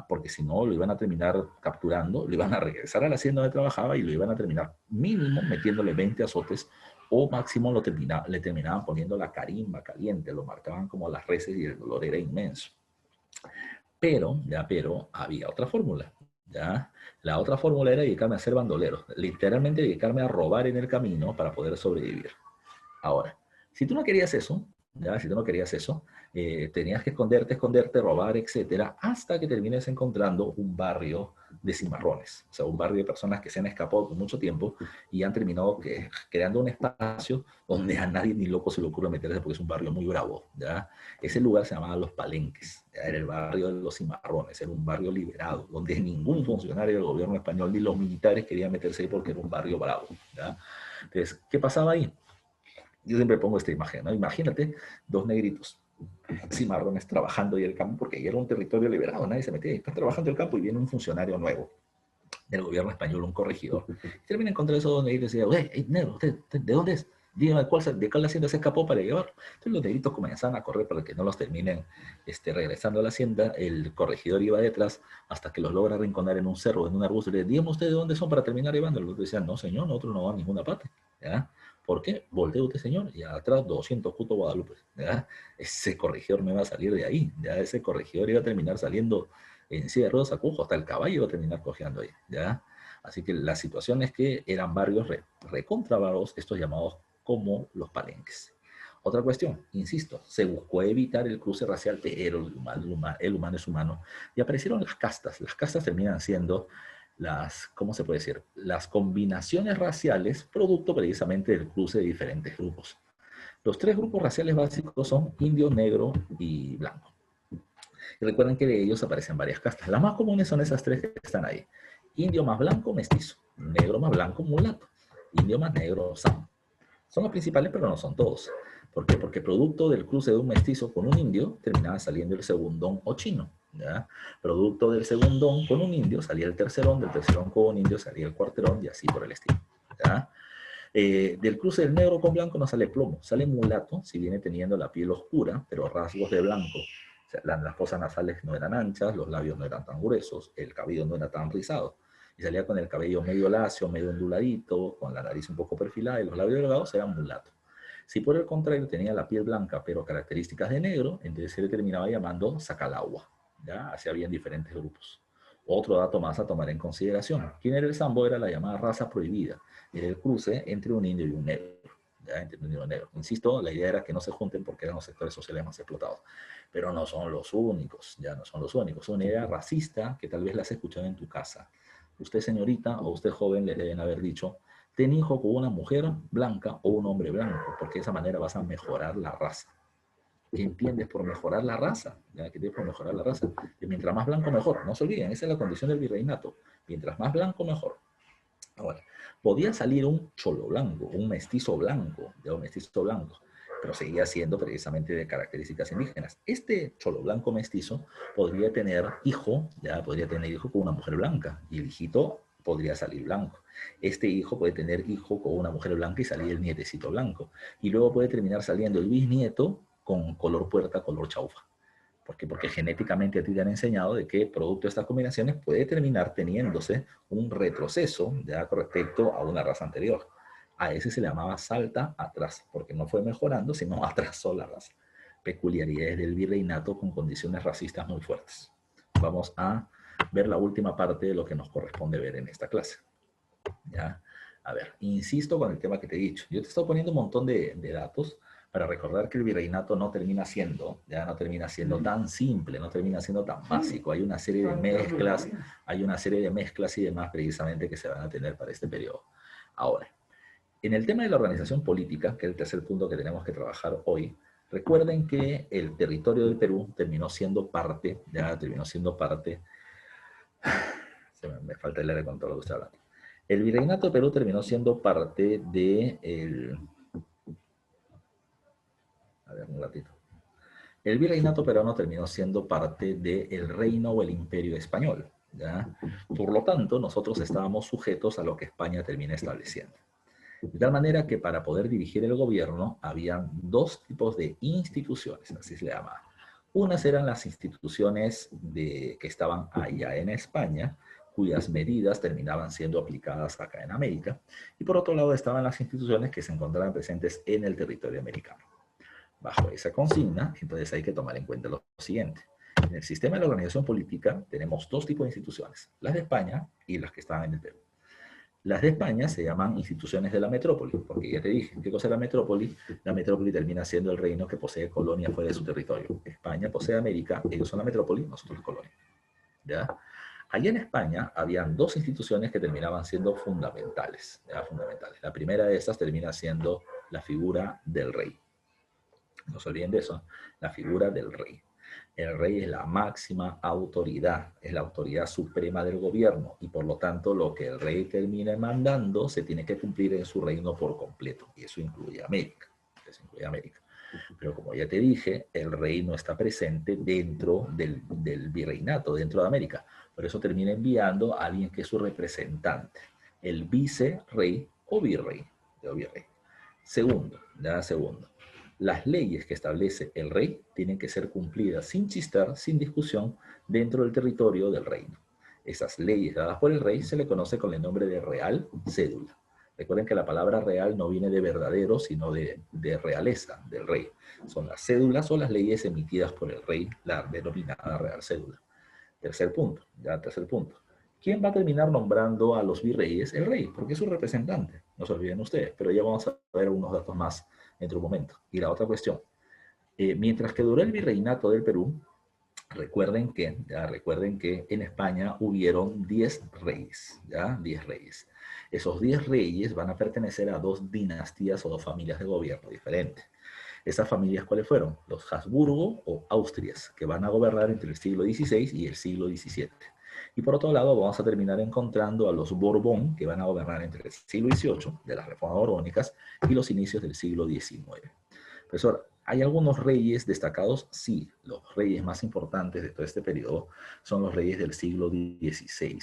porque si no lo iban a terminar capturando, lo iban a regresar a la hacienda donde trabajaba y lo iban a terminar mínimo metiéndole 20 azotes o máximo le terminaban poniendo la carimba caliente, lo marcaban como las reses y el dolor era inmenso. Pero había otra fórmula, ¿ya? La otra fórmula era dedicarme a ser bandolero, literalmente dedicarme a robar en el camino para poder sobrevivir. Ahora, si tú no querías eso, ¿ya? Si tú no querías eso, tenías que esconderte, robar, etcétera, hasta que termines encontrando un barrio de cimarrones, o sea, un barrio de personas que se han escapado por mucho tiempo y han terminado creando un espacio donde a nadie ni loco se le ocurre meterse porque es un barrio muy bravo, ¿ya? Ese lugar se llamaba Los Palenques, ¿ya? Era el barrio de los cimarrones, era un barrio liberado, donde ningún funcionario del gobierno español ni los militares querían meterse ahí porque era un barrio bravo, ¿ya? Entonces, ¿qué pasaba ahí? Yo siempre pongo esta imagen, ¿no? Imagínate dos negritos cimarrones trabajando ahí el campo, porque ahí era un territorio liberado, nadie se metía ahí. Están trabajando el campo y viene un funcionario nuevo del gobierno español, un corregidor. Y termina encontrando esos dos negritos y dice, hey, negro, ¿usted de dónde es? Dígame, ¿de cuál hacienda se escapó para llevar? Entonces los negritos comenzaban a correr para que no los terminen regresando a la hacienda. El corregidor iba detrás hasta que los logra arrinconar en un cerro, en un arbusto. Y le dice, dígame usted de dónde son para terminar llevándolos. Los decían, no señor, nosotros no vamos a ninguna parte. ¿Ya? ¿Por qué? Voltee usted, señor, y atrás 200 Cuto Guadalupe. ¿Ya? Ese corregidor no iba a salir de ahí. ¿Ya? Ese corregidor iba a terminar saliendo en silla de ruedas a Cujo, hasta el caballo iba a terminar cojeando ahí. ¿Ya? Así que la situación es que eran barrios recontravados, estos llamados como los palenques. Otra cuestión, insisto, se buscó evitar el cruce racial, pero el humano es humano, y aparecieron las castas. Las castas terminan siendo las, ¿cómo se puede decir? Las combinaciones raciales, producto precisamente del cruce de diferentes grupos. Los tres grupos raciales básicos son indio, negro y blanco. Y recuerden que de ellos aparecen varias castas. Las más comunes son esas tres que están ahí. Indio más blanco, mestizo. Negro más blanco, mulato. Indio más negro, samo. Son los principales, pero no son todos. ¿Por qué? Porque producto del cruce de un mestizo con un indio, terminaba saliendo el segundón o chino. ¿Ya? Producto del segundón con un indio, salía el tercerón, del tercerón con un indio, salía el cuarterón, y así por el estilo. ¿Ya? Del cruce del negro con blanco no sale plomo, sale mulato, si viene teniendo la piel oscura, pero rasgos de blanco. O sea, las fosas nasales no eran anchas, los labios no eran tan gruesos, el cabello no era tan rizado. Y salía con el cabello medio lacio, medio onduladito, con la nariz un poco perfilada y los labios delgados, era mulato. Si por el contrario tenía la piel blanca, pero características de negro, entonces se le terminaba llamando sacalagua. ¿Ya? Así habían diferentes grupos. Otro dato más a tomar en consideración. ¿Quién era el sambo? Era la llamada raza prohibida. Era el cruce entre un indio y un negro. ¿Ya? Entre un indio y un negro. Insisto, la idea era que no se junten porque eran los sectores sociales más explotados. Pero no son los únicos, ya no son los únicos. Es una idea racista que tal vez la has escuchado en tu casa. Usted, señorita, o usted, joven, le deben haber dicho, ten hijo con una mujer blanca o un hombre blanco, porque de esa manera vas a mejorar la raza. ¿Qué entiendes por mejorar la raza? ¿Ya? ¿Qué entiendes por mejorar la raza? Que mientras más blanco, mejor. No se olviden, esa es la condición del virreinato. Mientras más blanco, mejor. Ahora, podía salir un cholo blanco, un mestizo blanco, ya un mestizo blanco, pero seguía siendo precisamente de características indígenas. Este cholo blanco mestizo podría tener hijo, ya podría tener hijo con una mujer blanca, y el hijito podría salir blanco. Este hijo puede tener hijo con una mujer blanca y salir el nietecito blanco. Y luego puede terminar saliendo el bisnieto con color puerta, color chaufa. ¿Por qué? Porque genéticamente a ti te han enseñado de que producto de estas combinaciones puede terminar teniéndose un retroceso ya con respecto a una raza anterior. A ese se le llamaba salta atrás, porque no fue mejorando, sino atrasó la raza. Peculiaridades del virreinato con condiciones racistas muy fuertes. Vamos a ver la última parte de lo que nos corresponde ver en esta clase. ¿Ya? A ver, insisto con el tema que te he dicho. Yo te estoy poniendo un montón de datos para recordar que el virreinato no termina siendo, ya no termina siendo tan simple, no termina siendo tan básico. Hay una serie de mezclas y demás precisamente que se van a tener para este periodo. Ahora, en el tema de la organización política, que es el tercer punto que tenemos que trabajar hoy, recuerden que el territorio del Perú terminó siendo parte, me falta el aire con todo lo que estoy hablando. El virreinato de Perú terminó siendo parte de a ver, un ratito. El virreinato peruano terminó siendo parte del reino o el imperio español, ¿ya? Por lo tanto, nosotros estábamos sujetos a lo que España termina estableciendo. De tal manera que para poder dirigir el gobierno habían dos tipos de instituciones, así se le llama. Unas eran las instituciones que estaban allá en España, cuyas medidas terminaban siendo aplicadas acá en América, y por otro lado estaban las instituciones que se encontraban presentes en el territorio americano. Bajo esa consigna, entonces hay que tomar en cuenta lo siguiente. En el sistema de la organización política tenemos dos tipos de instituciones, las de España y las que estaban en el Perú. Las de España se llaman instituciones de la metrópoli, porque ya te dije, ¿qué cosa es la metrópoli? La metrópoli termina siendo el reino que posee colonias fuera de su territorio. España posee América, ellos son la metrópoli, nosotros la colonia. ¿Ya? Allá en España habían dos instituciones que terminaban siendo fundamentales, ¿ya? Fundamentales. La primera de estas termina siendo la figura del rey. No se olviden de eso, la figura del rey. El rey es la máxima autoridad, es la autoridad suprema del gobierno y por lo tanto lo que el rey termine mandando se tiene que cumplir en su reino por completo y eso incluye América. Pero como ya te dije, el rey no está presente dentro del virreinato, dentro de América. Por eso termina enviando a alguien que es su representante, el vicerrey o virrey. Segundo, las leyes que establece el rey tienen que ser cumplidas sin chistar, sin discusión, dentro del territorio del reino. Esas leyes dadas por el rey se le conoce con el nombre de real cédula. Recuerden que la palabra real no viene de verdadero, sino de realeza, del rey. Son las cédulas o las leyes emitidas por el rey, la denominada real cédula. Tercer punto. ¿Quién va a terminar nombrando a los virreyes? El rey, porque es su representante. No se olviden ustedes, pero ya vamos a ver unos datos más dentro de un momento. Y la otra cuestión, mientras que duró el virreinato del Perú, recuerden que en España hubieron 10 reyes, ¿ya? 10 reyes. Esos 10 reyes van a pertenecer a dos dinastías o dos familias de gobierno diferentes. ¿Esas familias cuáles fueron? Los Habsburgo o Austrias, que van a gobernar entre el siglo XVI y el siglo XVII. Y por otro lado, vamos a terminar encontrando a los Borbón, que van a gobernar entre el siglo XVIII, de las reformas borbónicas, y los inicios del siglo XIX. Profesor, ¿hay algunos reyes destacados? Sí, los reyes más importantes de todo este periodo son los reyes del siglo XVI.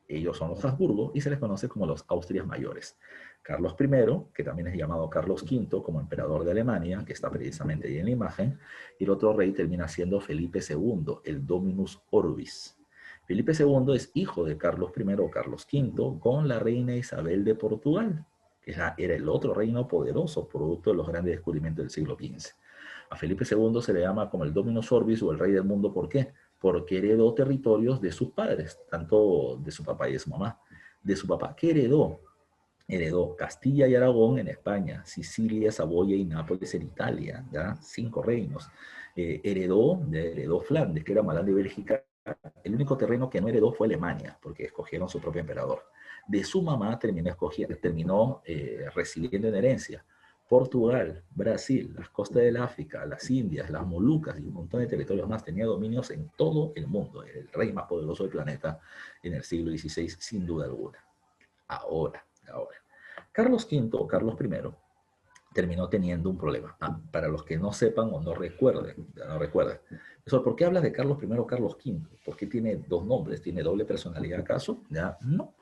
Ellos son los Habsburgo y se les conoce como los Austrias mayores. Carlos I, que también es llamado Carlos V como emperador de Alemania, que está precisamente ahí en la imagen, y el otro rey termina siendo Felipe II, el Dominus Orbis. Felipe II es hijo de Carlos I o Carlos V con la reina Isabel de Portugal, que era el otro reino poderoso producto de los grandes descubrimientos del siglo XV. A Felipe II se le llama como el Dominus Orbis o el rey del mundo. ¿Por qué? Porque heredó territorios de sus padres, tanto de su papá y de su mamá. De su papá, ¿qué heredó? Heredó Castilla y Aragón en España, Sicilia, Saboya y Nápoles en Italia, ¿ya? 5 reinos. Heredó Flandes, que era Holanda y Bélgica. El único terreno que no heredó fue Alemania, porque escogieron su propio emperador. De su mamá terminó recibiendo en herencia Portugal, Brasil, las costas del África, las Indias, las Molucas y un montón de territorios más. Tenía dominios en todo el mundo. Era el rey más poderoso del planeta en el siglo XVI, sin duda alguna. Ahora. Carlos V o Carlos I terminó teniendo un problema. Para los que no sepan o no recuerden. Eso, ¿por qué hablas de Carlos I o Carlos V? ¿Por qué tiene dos nombres? ¿Tiene doble personalidad acaso? ¿Ya? No.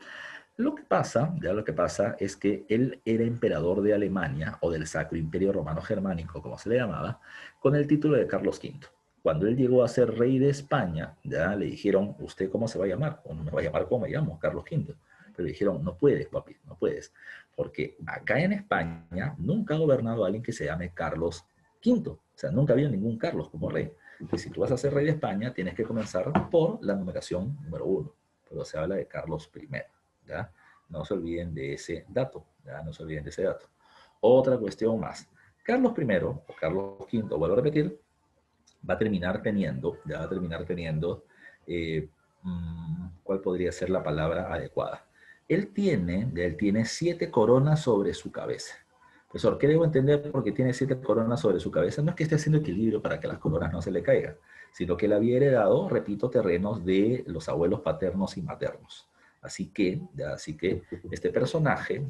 Lo que pasa es que él era emperador de Alemania o del Sacro Imperio Romano Germánico, como se le llamaba, con el título de Carlos V. Cuando él llegó a ser rey de España, ya le dijeron, ¿usted cómo se va a llamar? O no me va a llamar como me llamo, Carlos V. Pero le dijeron, no puedes, papi, no puedes. Porque acá en España nunca ha gobernado alguien que se llame Carlos V. O sea, nunca había ningún Carlos como rey. Y si tú vas a ser rey de España, tienes que comenzar por la numeración número 1. Pero se habla de Carlos I. ¿Ya? No se olviden de ese dato. ¿Ya? No se olviden de ese dato. Otra cuestión más. Carlos I o Carlos V, vuelvo a repetir, va a terminar teniendo, ya va a terminar teniendo, ¿cuál podría ser la palabra adecuada? Él tiene 7 coronas sobre su cabeza. Profesor, ¿qué debo entender porque tiene 7 coronas sobre su cabeza? No es que esté haciendo equilibrio para que las coronas no se le caigan, sino que él había heredado, repito, terrenos de los abuelos paternos y maternos. Así que este personaje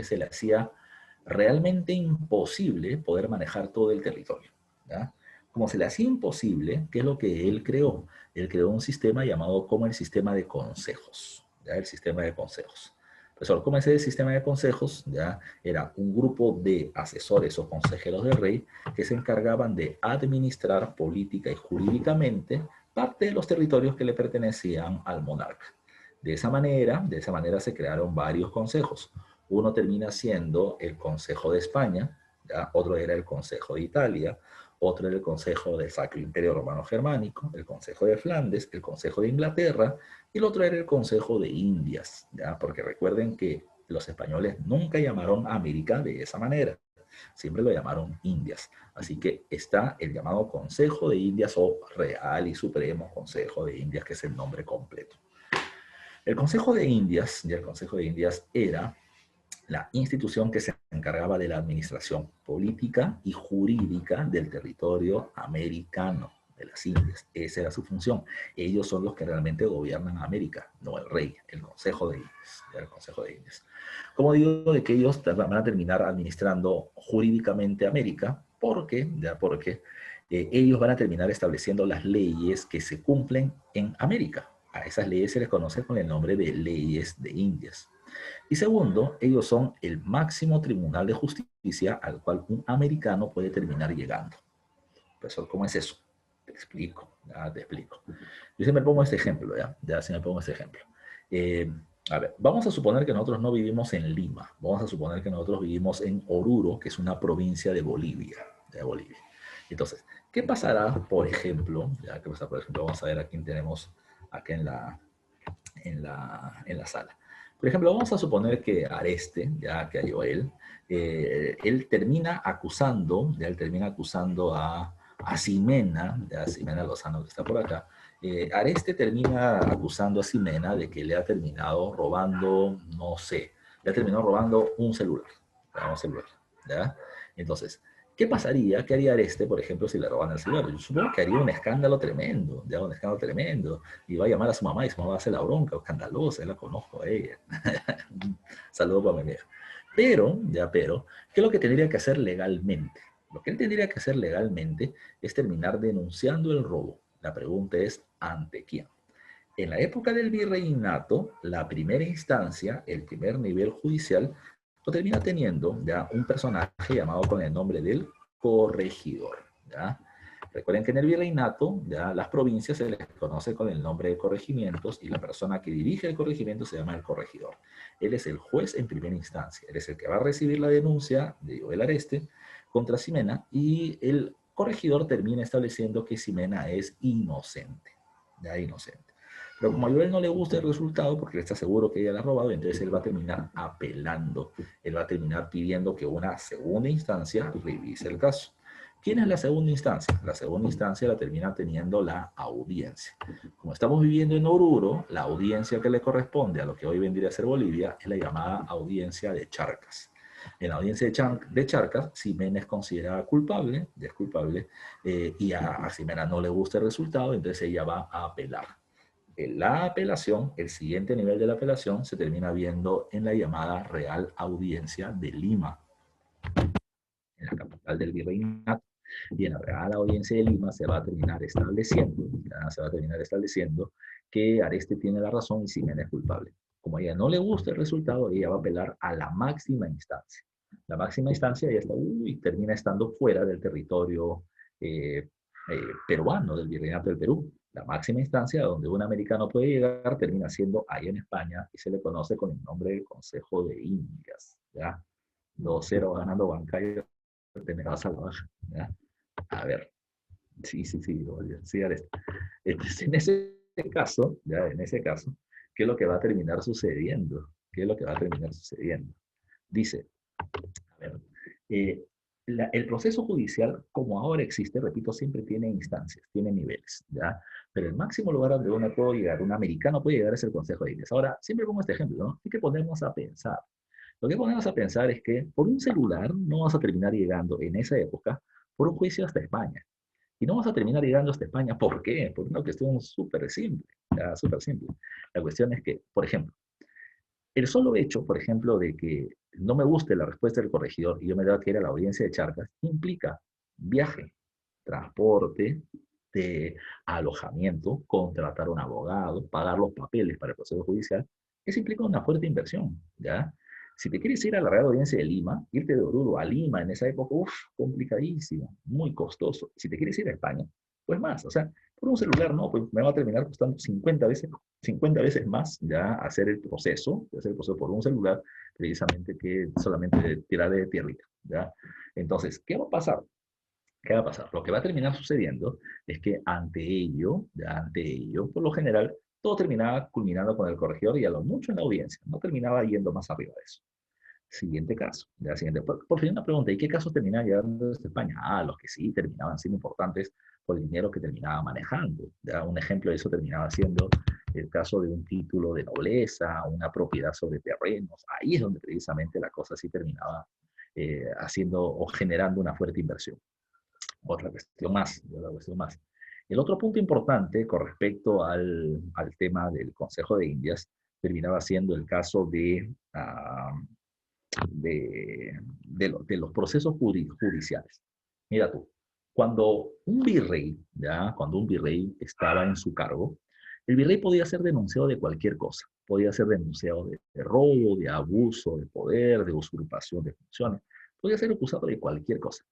se le hacía realmente imposible poder manejar todo el territorio. ¿Ya? Como se le hacía imposible, ¿qué es lo que él creó? Él creó un sistema llamado como el sistema de consejos. ¿Ya? El sistema de consejos. Profesor, ¿cómo es el sistema de consejos? Ya era un grupo de asesores o consejeros del rey que se encargaban de administrar política y jurídicamente parte de los territorios que le pertenecían al monarca. De esa manera se crearon varios consejos. Uno termina siendo el Consejo de España, ¿ya? Otro era el Consejo de Italia, otro era el Consejo del Sacro Imperio Romano Germánico, el Consejo de Flandes, el Consejo de Inglaterra, y el otro era el Consejo de Indias, ¿ya? Porque recuerden que los españoles nunca llamaron a América de esa manera, siempre lo llamaron Indias. Así que está el llamado Consejo de Indias o Real y Supremo Consejo de Indias, que es el nombre completo. El Consejo de Indias, y el Consejo de Indias era la institución que se encargaba de la administración política y jurídica del territorio americano, de las Indias. Esa era su función. Ellos son los que realmente gobiernan América, no el rey, el Consejo de Indias. El Consejo de Indias. Como digo, de que ellos van a terminar administrando jurídicamente América, porque ellos van a terminar estableciendo las leyes que se cumplen en América. A esas leyes se les conoce con el nombre de leyes de Indias. Y segundo, ellos son el máximo tribunal de justicia al cual un americano puede terminar llegando. Profesor, ¿cómo es eso? Te explico, ya te explico. Yo siempre pongo este ejemplo, ya siempre pongo este ejemplo. A ver, vamos a suponer que nosotros no vivimos en Lima, vamos a suponer que nosotros vivimos en Oruro, que es una provincia de Bolivia, Entonces, ¿qué pasará, por ejemplo, vamos a ver a quién tenemos acá en la sala? Por ejemplo, vamos a suponer que Areste, ya que halló él termina acusando a Ximena, ya Ximena Lozano que está por acá. Areste termina acusando a Ximena de que le ha terminado robando, no sé, le ha terminado robando un celular, ¿ya? Entonces, ¿qué pasaría? ¿Qué haría Areste, por ejemplo, si le roban el celular? Yo supongo que haría un escándalo tremendo, ya un escándalo tremendo. Y va a llamar a su mamá y su mamá va a hacer la bronca, escandalosa, la conozco a ella. Saludos para mi vieja. Pero, ¿qué es lo que tendría que hacer legalmente? Lo que él tendría que hacer legalmente es terminar denunciando el robo. La pregunta es, ¿ante quién? En la época del virreinato, la primera instancia, el primer nivel judicial, lo termina teniendo ya un personaje llamado con el nombre del corregidor. ¿Ya? Recuerden que en el virreinato, ya las provincias se les conoce con el nombre de corregimientos y la persona que dirige el corregimiento se llama el corregidor. Él es el juez en primera instancia, él es el que va a recibir la denuncia de Joel Areste contra Ximena y el corregidor termina estableciendo que Ximena es inocente, ya inocente. Pero como a Joel no le gusta el resultado, porque él está seguro que ella la ha robado, entonces él va a terminar apelando. Él va a terminar pidiendo que una segunda instancia revise el caso. ¿Quién es la segunda instancia? La segunda instancia la termina teniendo la audiencia. Como estamos viviendo en Oruro, la audiencia que le corresponde a lo que hoy vendría a ser Bolivia es la llamada audiencia de Charcas. En la audiencia de Charcas, Ximena es considerada culpable, ya es culpable, y a Ximena no le gusta el resultado, entonces ella va a apelar. La apelación, el siguiente nivel de la apelación, se termina viendo en la llamada Real Audiencia de Lima, en la capital del virreinato. Y en la Real Audiencia de Lima se va a terminar estableciendo que Areste tiene la razón y Ximena es culpable. Como a ella no le gusta el resultado, ella va a apelar a la máxima instancia. La máxima instancia ya está, termina estando fuera del territorio peruano del Virreinato del Perú. La máxima instancia donde un americano puede llegar termina siendo ahí en España y se le conoce con el nombre de Consejo de Indias. ¿Ya? 2-0 ganando Bancayo, te me vas a la baja. ¿Ya? A ver, sí, sí, entonces, en ese caso, ya en ese caso, ¿qué es lo que va a terminar sucediendo? ¿Qué es lo que va a terminar sucediendo? Dice, a ver, eh, el proceso judicial, como ahora existe, repito, siempre tiene instancias, tiene niveles, ¿ya? Pero el máximo lugar donde uno puede llegar, un americano puede llegar es el Consejo de Indias. Ahora, siempre pongo este ejemplo, ¿no? Hay que ponernos a pensar. Lo que ponemos a pensar es que por un celular no vas a terminar llegando en esa época por un juicio hasta España. Y no vas a terminar llegando hasta España. ¿Por qué? Por una cuestión súper simple, ¿ya? Súper simple. La cuestión es que, por ejemplo, el solo hecho, por ejemplo, de que no me guste la respuesta del corregidor y yo me tenga que ir a la audiencia de Charcas, implica viaje, transporte, de alojamiento, contratar un abogado, pagar los papeles para el proceso judicial. Eso implica una fuerte inversión, ¿ya? Si te quieres ir a la Real Audiencia de Lima, irte de Oruro a Lima en esa época, uff, complicadísimo, muy costoso. Si te quieres ir a España, pues más, o sea, por un celular no, pues me va a terminar costando 50 veces más ya hacer el proceso por un celular, precisamente que solamente tirar de tierrita, ¿ya? Entonces, ¿qué va a pasar? ¿Qué va a pasar? Lo que va a terminar sucediendo es que ante ello, por lo general, todo terminaba culminando con el corregidor y a lo mucho en la audiencia, no terminaba yendo más arriba de eso. Siguiente caso. Ya, siguiente. Por fin una pregunta, ¿y qué casos terminaban llegando desde España? Ah, los que sí terminaban siendo importantes por el dinero que terminaba manejando. Ya, un ejemplo de eso terminaba siendo el caso de un título de nobleza, una propiedad sobre terrenos. Ahí es donde precisamente la cosa sí terminaba haciendo o generando una fuerte inversión. Otra cuestión más. El otro punto importante con respecto al tema del Consejo de Indias terminaba siendo el caso de los procesos judiciales. Mira tú, cuando un virrey estaba en su cargo, el virrey podía ser denunciado de cualquier cosa. Podía ser denunciado de robo, de abuso de poder, de usurpación de funciones. Podía ser acusado de cualquier cosa.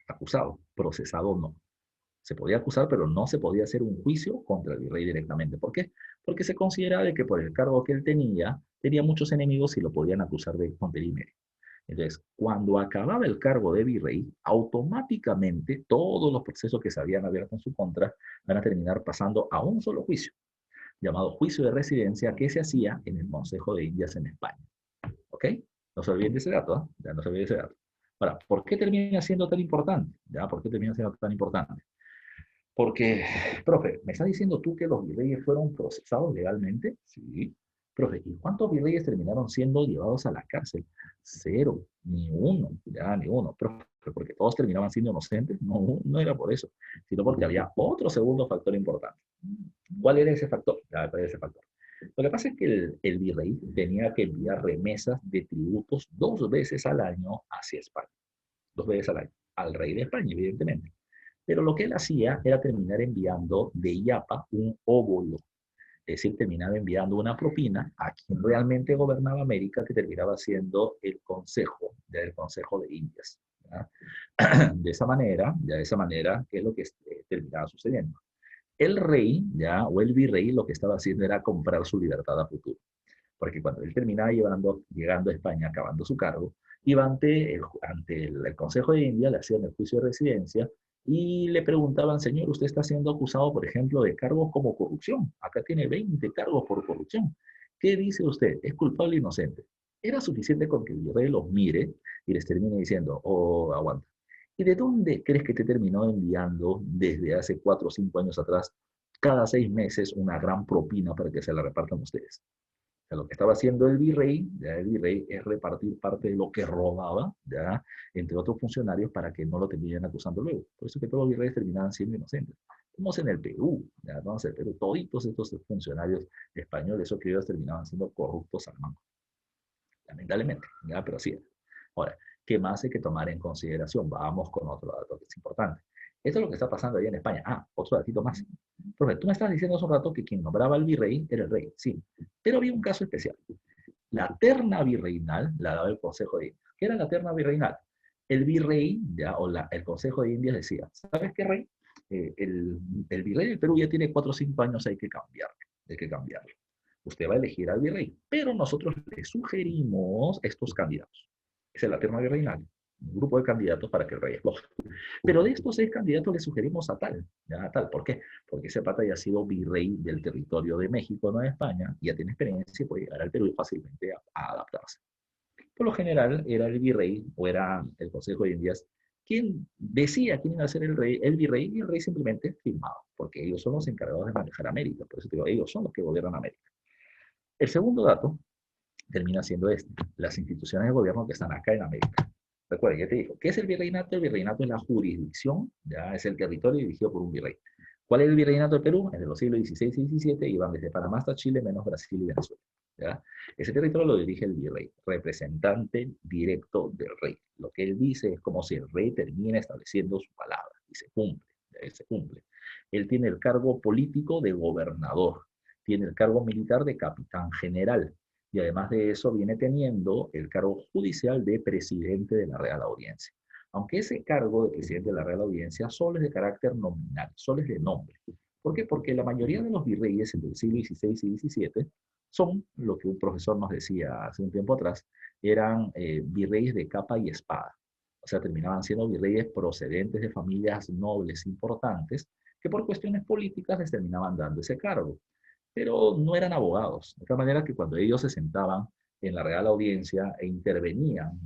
Acusado, procesado no. Se podía acusar, pero no se podía hacer un juicio contra el virrey directamente. ¿Por qué? Porque se consideraba que por el cargo que él tenía muchos enemigos y lo podían acusar de tontería y media. Entonces, cuando acababa el cargo de virrey, automáticamente todos los procesos que se habían abierto en su contra van a terminar pasando a un solo juicio, llamado juicio de residencia, que se hacía en el Consejo de Indias en España. ¿Ok? No se olviden de ese dato, ¿eh? Ya no se olviden de ese dato. Ahora, ¿por qué termina siendo tan importante? ¿Ya? ¿Por qué termina siendo tan importante? Porque, profe, ¿me estás diciendo tú que los virreyes fueron procesados legalmente? Sí. Profe, ¿y cuántos virreyes terminaron siendo llevados a la cárcel? Cero, ni uno, ya, ni uno. Profe, porque todos terminaban siendo inocentes. No, no era por eso, sino porque había otro segundo factor importante. ¿Cuál era ese factor? Ya, ¿cuál era ese factor? Lo que pasa es que el virrey tenía que enviar remesas de tributos 2 veces al año hacia España. 2 veces al año. Al rey de España, evidentemente. Pero lo que él hacía era terminar enviando de Yapa un óbolo, es decir, terminaba enviando una propina a quien realmente gobernaba América, que terminaba siendo el Consejo de Indias. ¿Ya? De esa manera, ¿qué es lo que terminaba sucediendo? El rey, ya, o el virrey, lo que estaba haciendo era comprar su libertad a futuro. Porque cuando él terminaba llegando a España, acabando su cargo, iba ante el Consejo de India, le hacían el juicio de residencia y le preguntaban, señor, usted está siendo acusado, por ejemplo, de cargos como corrupción. Acá tiene 20 cargos por corrupción. ¿Qué dice usted? ¿Es culpable o inocente? Era suficiente con que el virrey los mire y les termine diciendo, oh, aguanta. ¿Y de dónde crees que te terminó enviando desde hace 4 o 5 años atrás, cada 6 meses, una gran propina para que se la repartan ustedes? Sea, lo que estaba haciendo el virrey es repartir parte de lo que robaba, ya, entre otros funcionarios para que no lo terminen acusando luego. Por eso que todos los virreyes terminaban siendo inocentes. Vamos en el Perú, ya, vamos en el Perú, toditos estos funcionarios españoles, esos que ellos terminaban siendo corruptos al mango. Lamentablemente, ya, pero así es. Ahora, ¿qué más hay que tomar en consideración? Vamos con otro dato que es importante. Esto es lo que está pasando ahí en España. Ah, otro datito más. Profe, tú me estás diciendo hace un rato que quien nombraba al virrey era el rey. Sí, pero había un caso especial. La terna virreinal la daba el Consejo de Indias. ¿Qué era la terna virreinal? El virrey, ya, el Consejo de Indias decía, ¿sabes qué, rey? el virrey del Perú ya tiene 4 o 5 años, hay que cambiarlo, hay que cambiarlo. Usted va a elegir al virrey, pero nosotros le sugerimos estos candidatos. Es la terna virreinal, un grupo de candidatos para que el rey escoja. Pero de estos 6 candidatos le sugerimos a tal, ¿ya? A tal. ¿Por qué? Porque ese pata ya ha sido virrey del territorio de México, no de España, ya tiene experiencia y puede llegar al Perú y fácilmente a adaptarse. Por lo general era el virrey o era el Consejo de Indias quien decía quién iba a ser el rey, el virrey, y el rey simplemente firmaba, porque ellos son los encargados de manejar América, por eso digo, ellos son los que gobiernan América. El segundo dato termina siendo este, las instituciones de gobierno que están acá en América. Recuerden, ya te digo, ¿qué es el virreinato? El virreinato es la jurisdicción, ya es el territorio dirigido por un virrey. ¿Cuál es el virreinato del Perú? Es de los siglos XVI y XVII, y van desde Panamá hasta Chile, menos Brasil y Venezuela. ¿Ya? Ese territorio lo dirige el virrey, representante directo del rey. Lo que él dice es como si el rey termina estableciendo su palabra, y se cumple, él se cumple. Él tiene el cargo político de gobernador, tiene el cargo militar de capitán general, y además de eso viene teniendo el cargo judicial de presidente de la Real Audiencia. Aunque ese cargo de presidente de la Real Audiencia solo es de carácter nominal, solo es de nombre. ¿Por qué? Porque la mayoría de los virreyes del siglo XVI y XVII son, lo que un profesor nos decía hace un tiempo atrás, eran virreyes de capa y espada. O sea, terminaban siendo virreyes procedentes de familias nobles importantes que por cuestiones políticas les terminaban dando ese cargo, pero no eran abogados. De tal manera que cuando ellos se sentaban en la Real Audiencia intervenían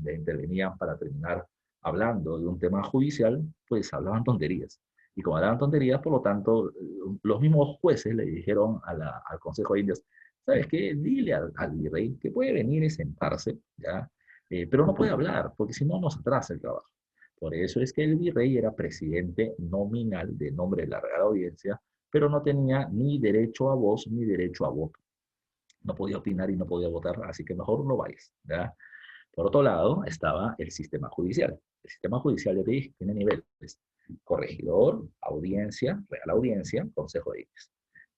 para terminar hablando de un tema judicial, pues hablaban tonterías. Y como hablaban tonterías, por lo tanto, los mismos jueces le dijeron al Consejo de Indias, ¿sabes qué? Dile al virrey que puede venir y sentarse, ¿ya? Pero no puede hablar, porque si no nos atrasa el trabajo. Por eso es que el virrey era presidente nominal de nombre de la Real Audiencia, pero no tenía ni derecho a voz ni derecho a voto. No podía opinar y no podía votar, así que mejor no vayas, ¿ya? Por otro lado, estaba el sistema judicial. El sistema judicial, ya te dije, tiene niveles. Corregidor, audiencia, Real Audiencia, Consejo de Indias.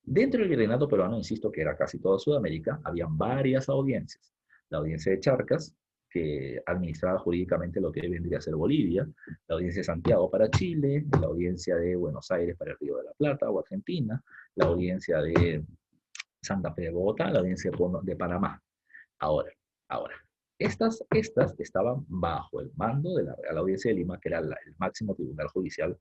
Dentro del virreinato peruano, insisto que era casi toda Sudamérica, habían varias audiencias. La audiencia de Charcas, que administraba jurídicamente lo que vendría a ser Bolivia, la audiencia de Santiago para Chile, la audiencia de Buenos Aires para el Río de la Plata o Argentina, la audiencia de Santa Fe de Bogotá, la audiencia de Panamá. Ahora, ahora, estas estaban bajo el mando de la Real Audiencia de Lima, que era el máximo tribunal judicial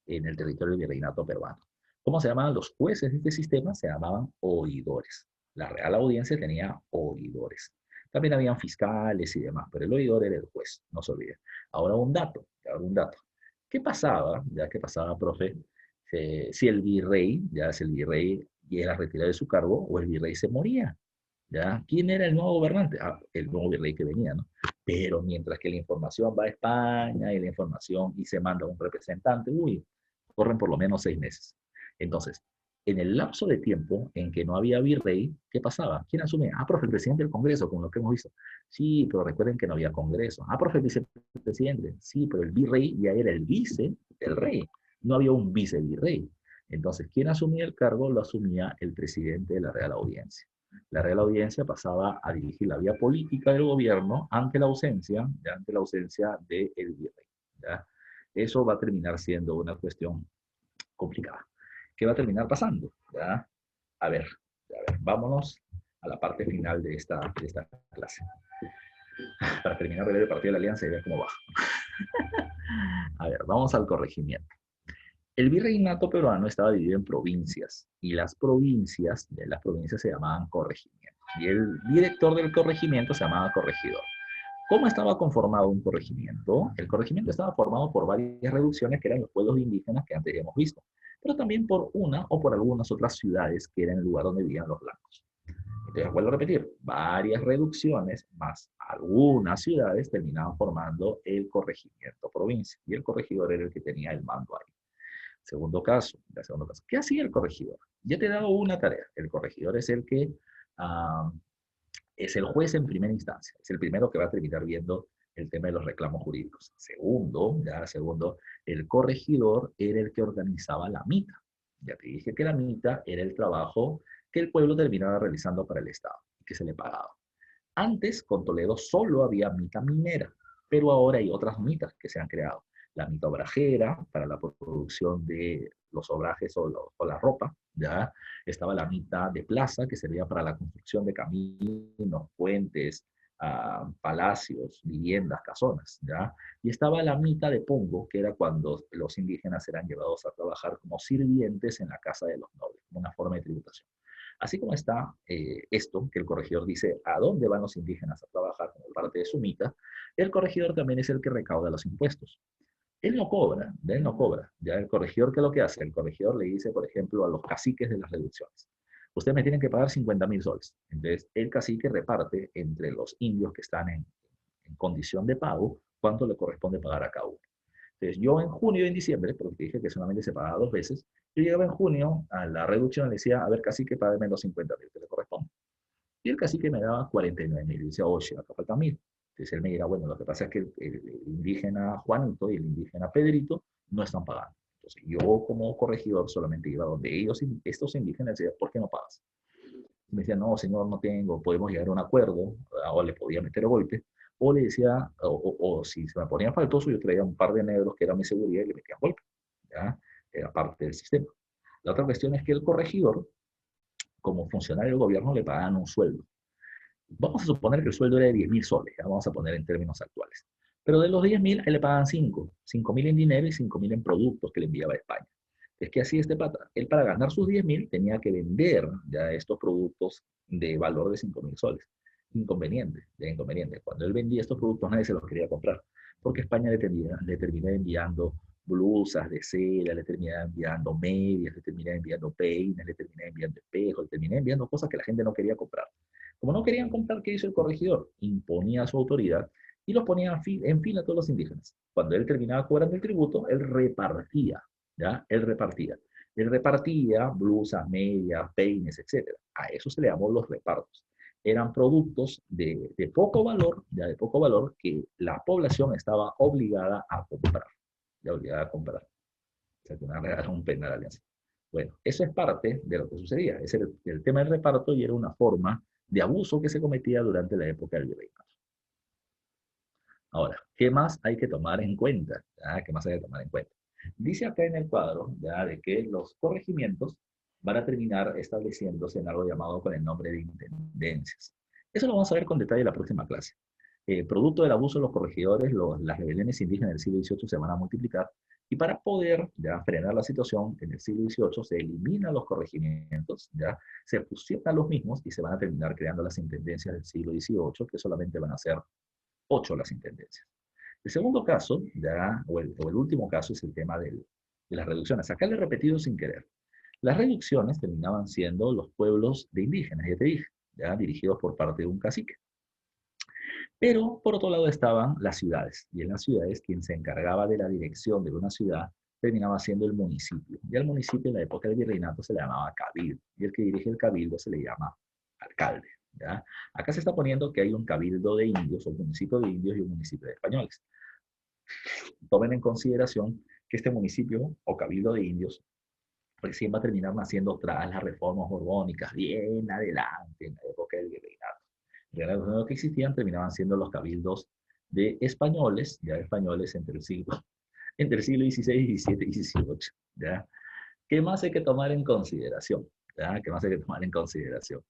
en el territorio del virreinato peruano. ¿Cómo se llamaban los jueces de este sistema? Se llamaban oidores. La Real Audiencia tenía oidores. También habían fiscales y demás, pero el oidor era el juez, no se olvide. Ahora un dato, un dato. ¿Qué pasaba, ya que pasaba, profe, si el virrey, ya si el virrey era retirado de su cargo o el virrey se moría? ¿Ya? ¿Quién era el nuevo gobernante? Ah, el nuevo virrey que venía, ¿no? Pero mientras que la información va a España y la información y se manda un representante, uy, corren por lo menos 6 meses. Entonces, en el lapso de tiempo en que no había virrey, ¿qué pasaba? ¿Quién asume? Ah, profe, el presidente del Congreso, con lo que hemos visto. Sí, pero recuerden que no había Congreso. Ah, profe, el vicepresidente. Sí, pero el virrey ya era el vice del rey. No había un vicevirrey. Entonces, ¿quién asumía el cargo? Lo asumía el presidente de la Real Audiencia. La Real Audiencia pasaba a dirigir la vía política del gobierno ante la ausencia, del virrey. ¿Ya? Eso va a terminar siendo una cuestión complicada. ¿Qué va a terminar pasando? ¿Ya? A ver, vámonos a la parte final de esta clase. Para terminar de ver el partido de la Alianza y ver cómo va. A ver, vamos al corregimiento. El virreinato peruano estaba dividido en provincias y las provincias se llamaban corregimientos y el director del corregimiento se llamaba corregidor. ¿Cómo estaba conformado un corregimiento? El corregimiento estaba formado por varias reducciones que eran los pueblos indígenas que antes hemos visto, pero también por una o por algunas otras ciudades que eran el lugar donde vivían los blancos. Entonces, vuelvo a repetir, varias reducciones más algunas ciudades terminaban formando el corregimiento provincia y el corregidor era el que tenía el mando ahí. Segundo caso, ¿qué hacía el corregidor? Ya te he dado una tarea. El corregidor es el que es el juez en primera instancia, es el primero que va a terminar viendo el tema de los reclamos jurídicos. Segundo, el corregidor era el que organizaba la mita. Ya te dije que la mita era el trabajo que el pueblo terminaba realizando para el Estado y que se le pagaba. Antes, con Toledo solo había mita minera, pero ahora hay otras mitas que se han creado. la mitad obrajera para la producción de los obrajes o la ropa, ¿ya? Estaba la mitad de plaza, que servía para la construcción de caminos, puentes, palacios, viviendas, casonas, ¿ya? Y estaba la mitad de pongo, que era cuando los indígenas eran llevados a trabajar como sirvientes en la casa de los nobles, como una forma de tributación. Así como está esto, que el corregidor dice a dónde van los indígenas a trabajar como parte de su mita, el corregidor también es el que recauda los impuestos. Él no cobra, de él no cobra. Ya el corregidor, ¿qué es lo que hace? El corregidor le dice, por ejemplo, a los caciques de las reducciones, ustedes me tienen que pagar 50.000 soles. Entonces, el cacique reparte entre los indios que están en condición de pago cuánto le corresponde pagar a cada uno. Entonces, yo en junio y en diciembre, porque dije que solamente se pagaba 2 veces, yo llegaba en junio a la reducción y le decía, a ver, cacique, págame los 50.000 que le corresponde. Y el cacique me daba 49.000. Y decía, oye, acá falta 1.000. Entonces él me dirá, bueno, lo que pasa es que el indígena Juanito y el indígena Pedrito no están pagando. Entonces yo como corregidor solamente iba donde ellos, estos indígenas, decían, ¿por qué no pagas? Y me decían, no, señor, no tengo, podemos llegar a un acuerdo, o le podía meter golpe, o le decía, o si se me ponía faltoso, yo traía un par de negros que era mi seguridad y le metía golpe. ¿Ya? Era parte del sistema. La otra cuestión es que el corregidor, como funcionario del gobierno, le pagaban un sueldo. Vamos a suponer que el sueldo era de 10.000 soles, ya vamos a poner en términos actuales. Pero de los 10.000, él le pagan 5.000 en dinero y 5.000 en productos que le enviaba a España. Es que así este pata, él para ganar sus 10.000 tenía que vender ya estos productos de valor de 5.000 soles. Inconveniente, de inconveniente. Cuando él vendía estos productos nadie se los quería comprar, porque España le terminaba enviando blusas de seda, le terminaba enviando medias, le terminaba enviando peines, le terminaba enviando espejos, le terminaba enviando cosas que la gente no quería comprar. Como no querían comprar, ¿qué hizo el corregidor? Imponía su autoridad y los ponía en fila a todos los indígenas. Cuando él terminaba cobrando el tributo, él repartía, ¿ya? Él repartía. Él repartía blusas, medias, peines, etc. A eso se le llamó los repartos. Eran productos de poco valor, ya de poco valor, que la población estaba obligada a comprar. Ya obligada a comprar. O sea, que era un pena de alianza. Bueno, eso es parte de lo que sucedía. Es el tema del reparto y era una forma de abuso que se cometía durante la época del virreinato. Ahora, ¿qué más hay que tomar en cuenta? ¿Ya? ¿Qué más hay que tomar en cuenta? Dice acá en el cuadro ¿ya? De que los corregimientos van a terminar estableciéndose en algo llamado con el nombre de intendencias. Eso lo vamos a ver con detalle en la próxima clase. Producto del abuso de los corregidores, las rebeliones indígenas del siglo XVIII se van a multiplicar y para poder ya frenar la situación en el siglo XVIII se eliminan los corregimientos, ya se fusionan los mismos y se van a terminar creando las intendencias del siglo XVIII que solamente van a ser 8 las intendencias. El segundo caso, ya, o el último caso, es el tema de las reducciones. Acá le he repetido sin querer. Las reducciones terminaban siendo los pueblos de indígenas, ya te dije, ya dirigidos por parte de un cacique. Pero por otro lado estaban las ciudades, y en las ciudades quien se encargaba de la dirección de una ciudad terminaba siendo el municipio. Y al municipio en la época del virreinato se le llamaba cabildo, y el que dirige el cabildo se le llama alcalde. ¿Ya? Acá se está poniendo que hay un cabildo de indios, un municipio de indios y un municipio de españoles. Tomen en consideración que este municipio o cabildo de indios recién va a terminar naciendo tras las reformas borbónicas, bien adelante, en la época del virreinato. Los únicos que existían terminaban siendo los cabildos de españoles, ya españoles entre el siglo XVI, XVII y XVIII. ¿Ya? ¿Qué más hay que tomar en consideración? ¿Ya? ¿Qué más hay que tomar en consideración?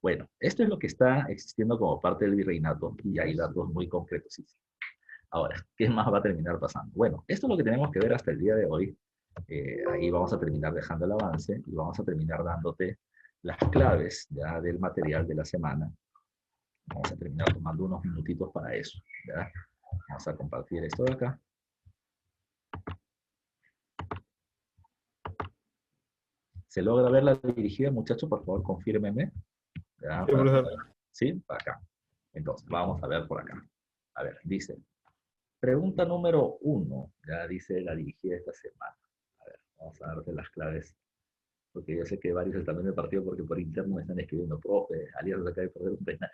Bueno, esto es lo que está existiendo como parte del virreinato y hay datos muy concretos. Ahora, ¿qué más va a terminar pasando? Bueno, esto es lo que tenemos que ver hasta el día de hoy. Ahí vamos a terminar dejando el avance y vamos a terminar dándote las claves ya del material de la semana. Vamos a terminar tomando unos minutitos para eso. ¿Ya? Vamos a compartir esto de acá. ¿Se logra ver la dirigida, muchachos? Por favor, confírmeme. ¿Ya? Sí, profesor. ¿Sí? Para acá. Entonces, vamos a ver por acá. A ver, dice. Pregunta número 1. Ya dice la dirigida esta semana. A ver, vamos a darte las claves. Porque yo sé que varios están en el partido porque por interno me están escribiendo, profe, Alianza acaba de perder un penal.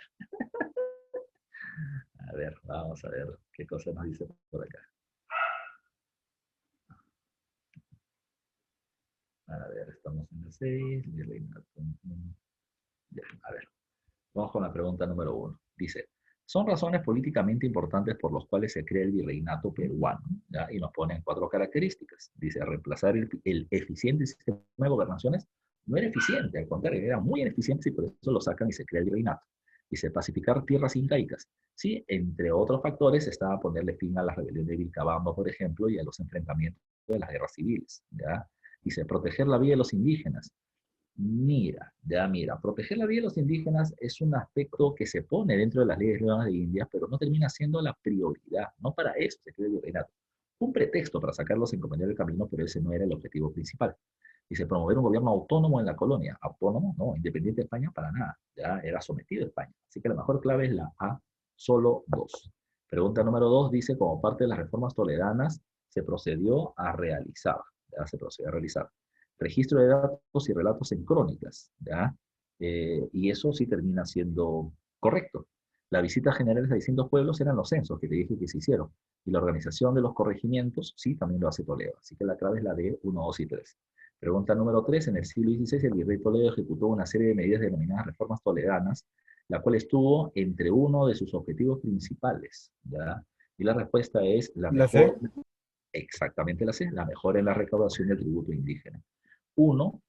A ver, vamos a ver qué cosa nos dice por acá. A ver, estamos en el 6. Ya, a ver, vamos con la pregunta número 1. Dice, Son razones políticamente importantes por las cuales se crea el virreinato peruano, ¿ya? Y nos ponen 4 características. Dice, reemplazar el eficiente sistema de gobernaciones no era eficiente, al contrario, era muy ineficiente y por eso lo sacan y se crea el virreinato. Dice, pacificar tierras incaicas. Sí, entre otros factores estaba ponerle fin a la rebelión de Vilcabamba, por ejemplo, y a los enfrentamientos de las guerras civiles, ¿ya? Dice, proteger la vida de los indígenas. Mira, proteger la vida de los indígenas es un aspecto que se pone dentro de las leyes leonas de Indias, pero no termina siendo la prioridad. No para eso se crea el virreinato. Un pretexto para sacarlos en compañía del camino, pero ese no era el objetivo principal. Dice, promover un gobierno autónomo en la colonia. Autónomo, no, independiente de España para nada. Ya era sometido a España. Así que la mejor clave es la A, solo 2. Pregunta número 2 dice, como parte de las reformas toleranas, se procedió a realizar. Ya se procedió a realizar registro de datos y relatos en crónicas, ¿ya? Y eso sí termina siendo correcto. Las visitas generales a distintos pueblos eran los censos que te dije que se hicieron. Y la organización de los corregimientos, sí, también lo hace Toledo. Así que la clave es la de 1, 2 y 3. Pregunta número 3. En el siglo XVI, el virrey Toledo ejecutó una serie de medidas denominadas reformas toledanas, la cual estuvo entre uno de sus objetivos principales, ¿ya? Y la respuesta es la La mejor, C. exactamente la C, la mejora en la recaudación del tributo indígena. Uno,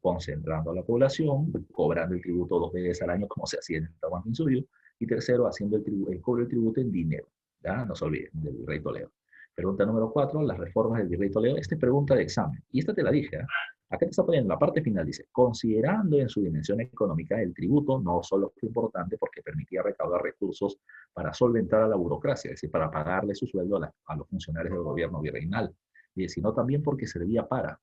concentrando a la población, cobrando el tributo 2 veces al año, como se hacía en el Tahuantinsuyo, y tercero, haciendo el cobro del tributo en dinero. ¿Ya? No se olviden, del virrey Toledo. Pregunta número 4, las reformas del virrey Toledo. Esta es pregunta de examen, y esta te la dije, ¿eh? Acá te está poniendo la parte final, dice, considerando en su dimensión económica el tributo no solo fue importante porque permitía recaudar recursos para solventar a la burocracia, es decir, para pagarle su sueldo a los funcionarios del gobierno virreinal, sino también porque servía ¿para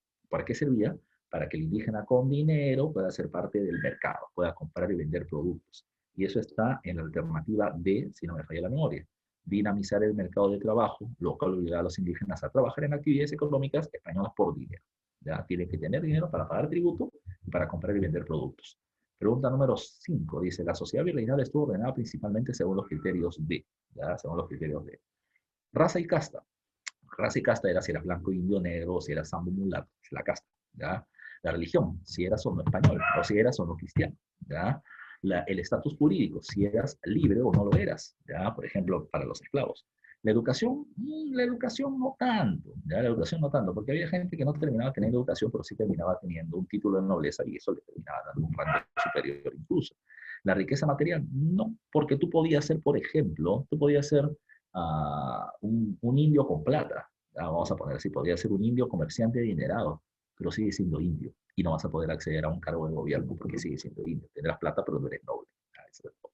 qué servía? Para que el indígena con dinero pueda ser parte del mercado, pueda comprar y vender productos. Y eso está en la alternativa D, si no me falla la memoria. Dinamizar el mercado de trabajo, lo cual obliga a los indígenas a trabajar en actividades económicas españolas por dinero. Ya tienen que tener dinero para pagar tributo y para comprar y vender productos. Pregunta número 5 dice, la sociedad virreinal estuvo ordenada principalmente según los criterios D, ¿ya? Según los criterios D. Raza y casta. Raza y casta era si eras blanco, indio, negro, si eras sambo, mulato, es la casta, ¿ya? La religión, si eras o no español, o si eras o no cristiano, ¿ya? El estatus jurídico, si eras libre o no lo eras, ¿ya? Por ejemplo, para los esclavos. La educación no tanto, ¿ya? La educación no tanto, porque había gente que no terminaba teniendo educación, pero sí terminaba teniendo un título de nobleza y eso le terminaba dando un rango superior incluso. La riqueza material, no, porque tú podías ser, por ejemplo, tú podías ser un indio con plata, vamos a poner así, podría ser un indio comerciante adinerado, pero sigue siendo indio y no vas a poder acceder a un cargo de gobierno porque sigue siendo indio. Tendrás plata, pero no eres noble.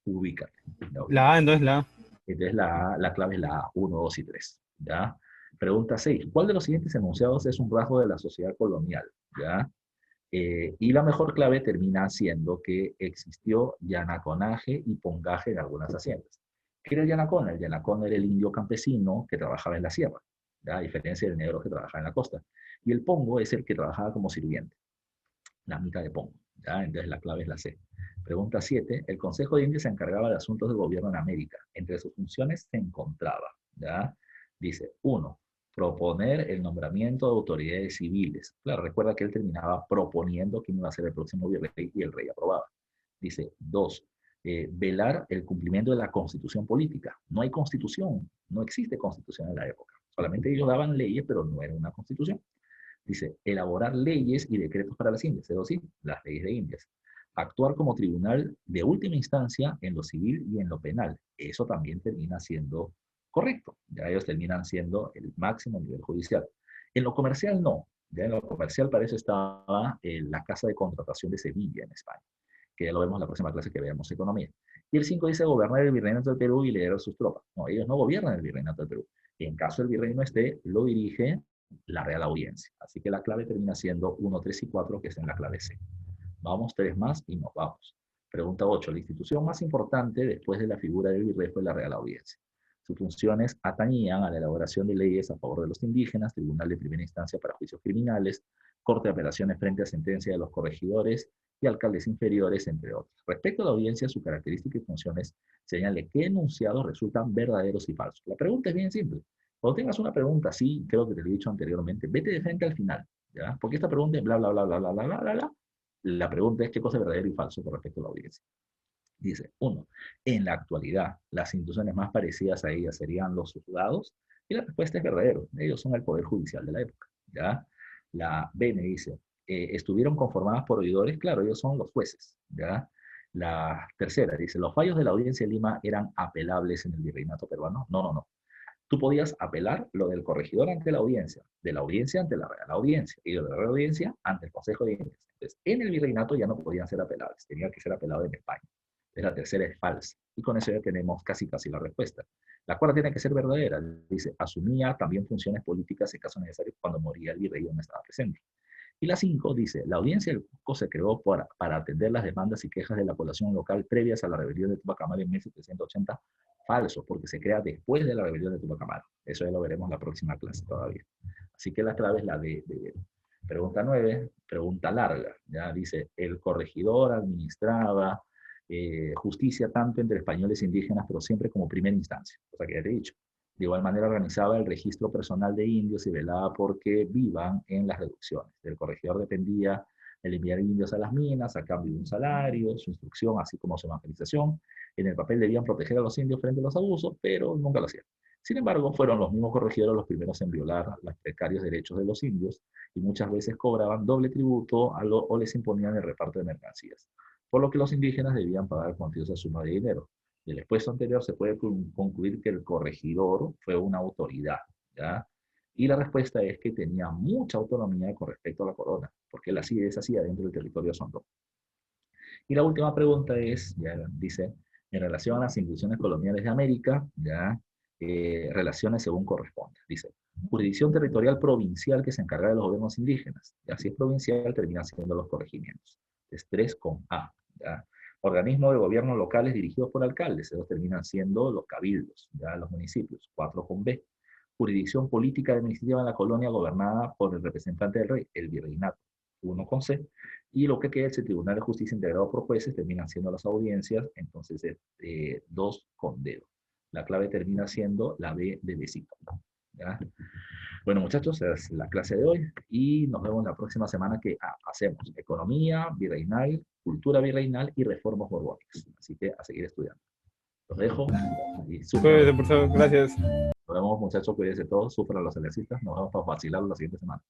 Ubícate. ¿No? La A, entonces la A. Entonces la clave es la A, 1, 2 y 3. ¿Ya? Pregunta 6. ¿Cuál de los siguientes enunciados es un rasgo de la sociedad colonial? ¿Ya? Y la mejor clave termina siendo que existió yanaconaje y pongaje en algunas haciendas. ¿Qué era el yanacón? El yanacón era el indio campesino que trabajaba en la sierra, ¿ya? A diferencia del negro que trabajaba en la costa. Y el pongo es el que trabajaba como sirviente, la mitad de pongo. ¿Ya? Entonces la clave es la C. Pregunta 7. El Consejo de Indias se encargaba de asuntos de gobierno en América. Entre sus funciones se encontraba, ¿ya? Dice, 1. Proponer el nombramiento de autoridades civiles. Claro, recuerda que él terminaba proponiendo quién iba a ser el próximo virrey y el rey aprobaba. Dice, 2. Velar el cumplimiento de la constitución política. No hay constitución, no existe constitución en la época. Solamente ellos daban leyes, pero no era una constitución. Dice, elaborar leyes y decretos para las Indias, es decir, las leyes de Indias. Actuar como tribunal de última instancia en lo civil y en lo penal. Eso también termina siendo correcto. Ya ellos terminan siendo el máximo nivel judicial. En lo comercial no. Ya en lo comercial para eso estaba la Casa de Contratación de Sevilla en España, que ya lo vemos en la próxima clase que veamos economía. Y el 5 dice gobernar el virreinato del Perú y liderar sus tropas. No, ellos no gobiernan el virreinato del Perú. En caso el virrey no esté, lo dirige la Real Audiencia. Así que la clave termina siendo 1, 3 y 4, que es en la clave C. Vamos 3 más y nos vamos. Pregunta 8. La institución más importante después de la figura del virrey fue la Real Audiencia. Sus funciones atañían a la elaboración de leyes a favor de los indígenas, tribunal de primera instancia para juicios criminales, corte de apelaciones frente a sentencia de los corregidores y alcaldes inferiores, entre otros. Respecto a la audiencia, su característica y funciones señale qué enunciados resultan verdaderos y falsos. La pregunta es bien simple. Cuando tengas una pregunta así, creo que te lo he dicho anteriormente, vete de frente al final, ¿ya? Porque esta pregunta es bla, bla, bla, bla, bla, bla, bla, bla, bla. La pregunta es qué cosa es verdadero y falso con respecto a la audiencia. Dice, uno, en la actualidad, las instituciones más parecidas a ellas serían los juzgados, y la respuesta es verdadero. Ellos son el poder judicial de la época. ¿Ya? La B me dice, ¿estuvieron conformadas por oidores? Claro, ellos son los jueces. ¿Ya? La tercera dice, ¿los fallos de la audiencia de Lima eran apelables en el virreinato peruano? No, no, no. Tú podías apelar lo del corregidor ante la audiencia, de la audiencia ante la Real Audiencia y de la Real Audiencia ante el Consejo de Indias. Entonces, en el virreinato ya no podían ser apelables, tenía que ser apelado en España. Entonces, la tercera es falsa. Y con eso ya tenemos casi la respuesta. La cuarta tiene que ser verdadera. Dice, asumía también funciones políticas en caso necesario cuando moría el virrey o no estaba presente. Y la 5 dice, la audiencia del Cusco se creó para atender las demandas y quejas de la población local previas a la rebelión de Tupac Amaru en 1780. Falso, porque se crea después de la rebelión de Tupac Amaru. Eso ya lo veremos en la próxima clase todavía. Así que la clave es la de pregunta 9, pregunta larga. Ya dice, el corregidor administraba justicia tanto entre españoles e indígenas, pero siempre como primera instancia, cosa que ya te he dicho. De igual manera organizaba el registro personal de indios y velaba porque vivan en las reducciones. Del corregidor dependía el enviar indios a las minas a cambio de un salario, su instrucción, así como su evangelización. En el papel debían proteger a los indios frente a los abusos, pero nunca lo hacían. Sin embargo, fueron los mismos corregidores los primeros en violar los precarios derechos de los indios y muchas veces cobraban doble tributo o les imponían el reparto de mercancías, por lo que los indígenas debían pagar cuantiosa suma de dinero. Del expuesto anterior se puede concluir que el corregidor fue una autoridad, ¿ya? Y la respuesta es que tenía mucha autonomía con respecto a la corona, porque él así deshacía dentro del territorio sondó. Y la última pregunta es, ya dice, en relación a las instituciones coloniales de América, ya, relaciones según corresponde. Dice, jurisdicción territorial provincial que se encarga de los gobiernos indígenas. Y si es provincial, terminan siendo los corregimientos. Es 3 con A, ¿ya? Organismos de gobierno locales dirigidos por alcaldes, esos terminan siendo los cabildos, ya los municipios, 4 con B. Jurisdicción política administrativa en la colonia gobernada por el representante del rey, el virreinato, 1 con C. Y lo que queda es el Tribunal de Justicia integrado por jueces, terminan siendo las audiencias, entonces es 2 con D. La clave termina siendo la B de besito. ¿Ya? Bueno, muchachos, esa es la clase de hoy y nos vemos la próxima semana que hacemos economía virreinal, cultura virreinal y reformas borbónicas. Así que a seguir estudiando. Los dejo y Cuídese, sufran. profesor. Gracias. Nos vemos, muchachos, cuídense todos, sufran los eleccistas. Nos vemos para vacilar la siguiente semana.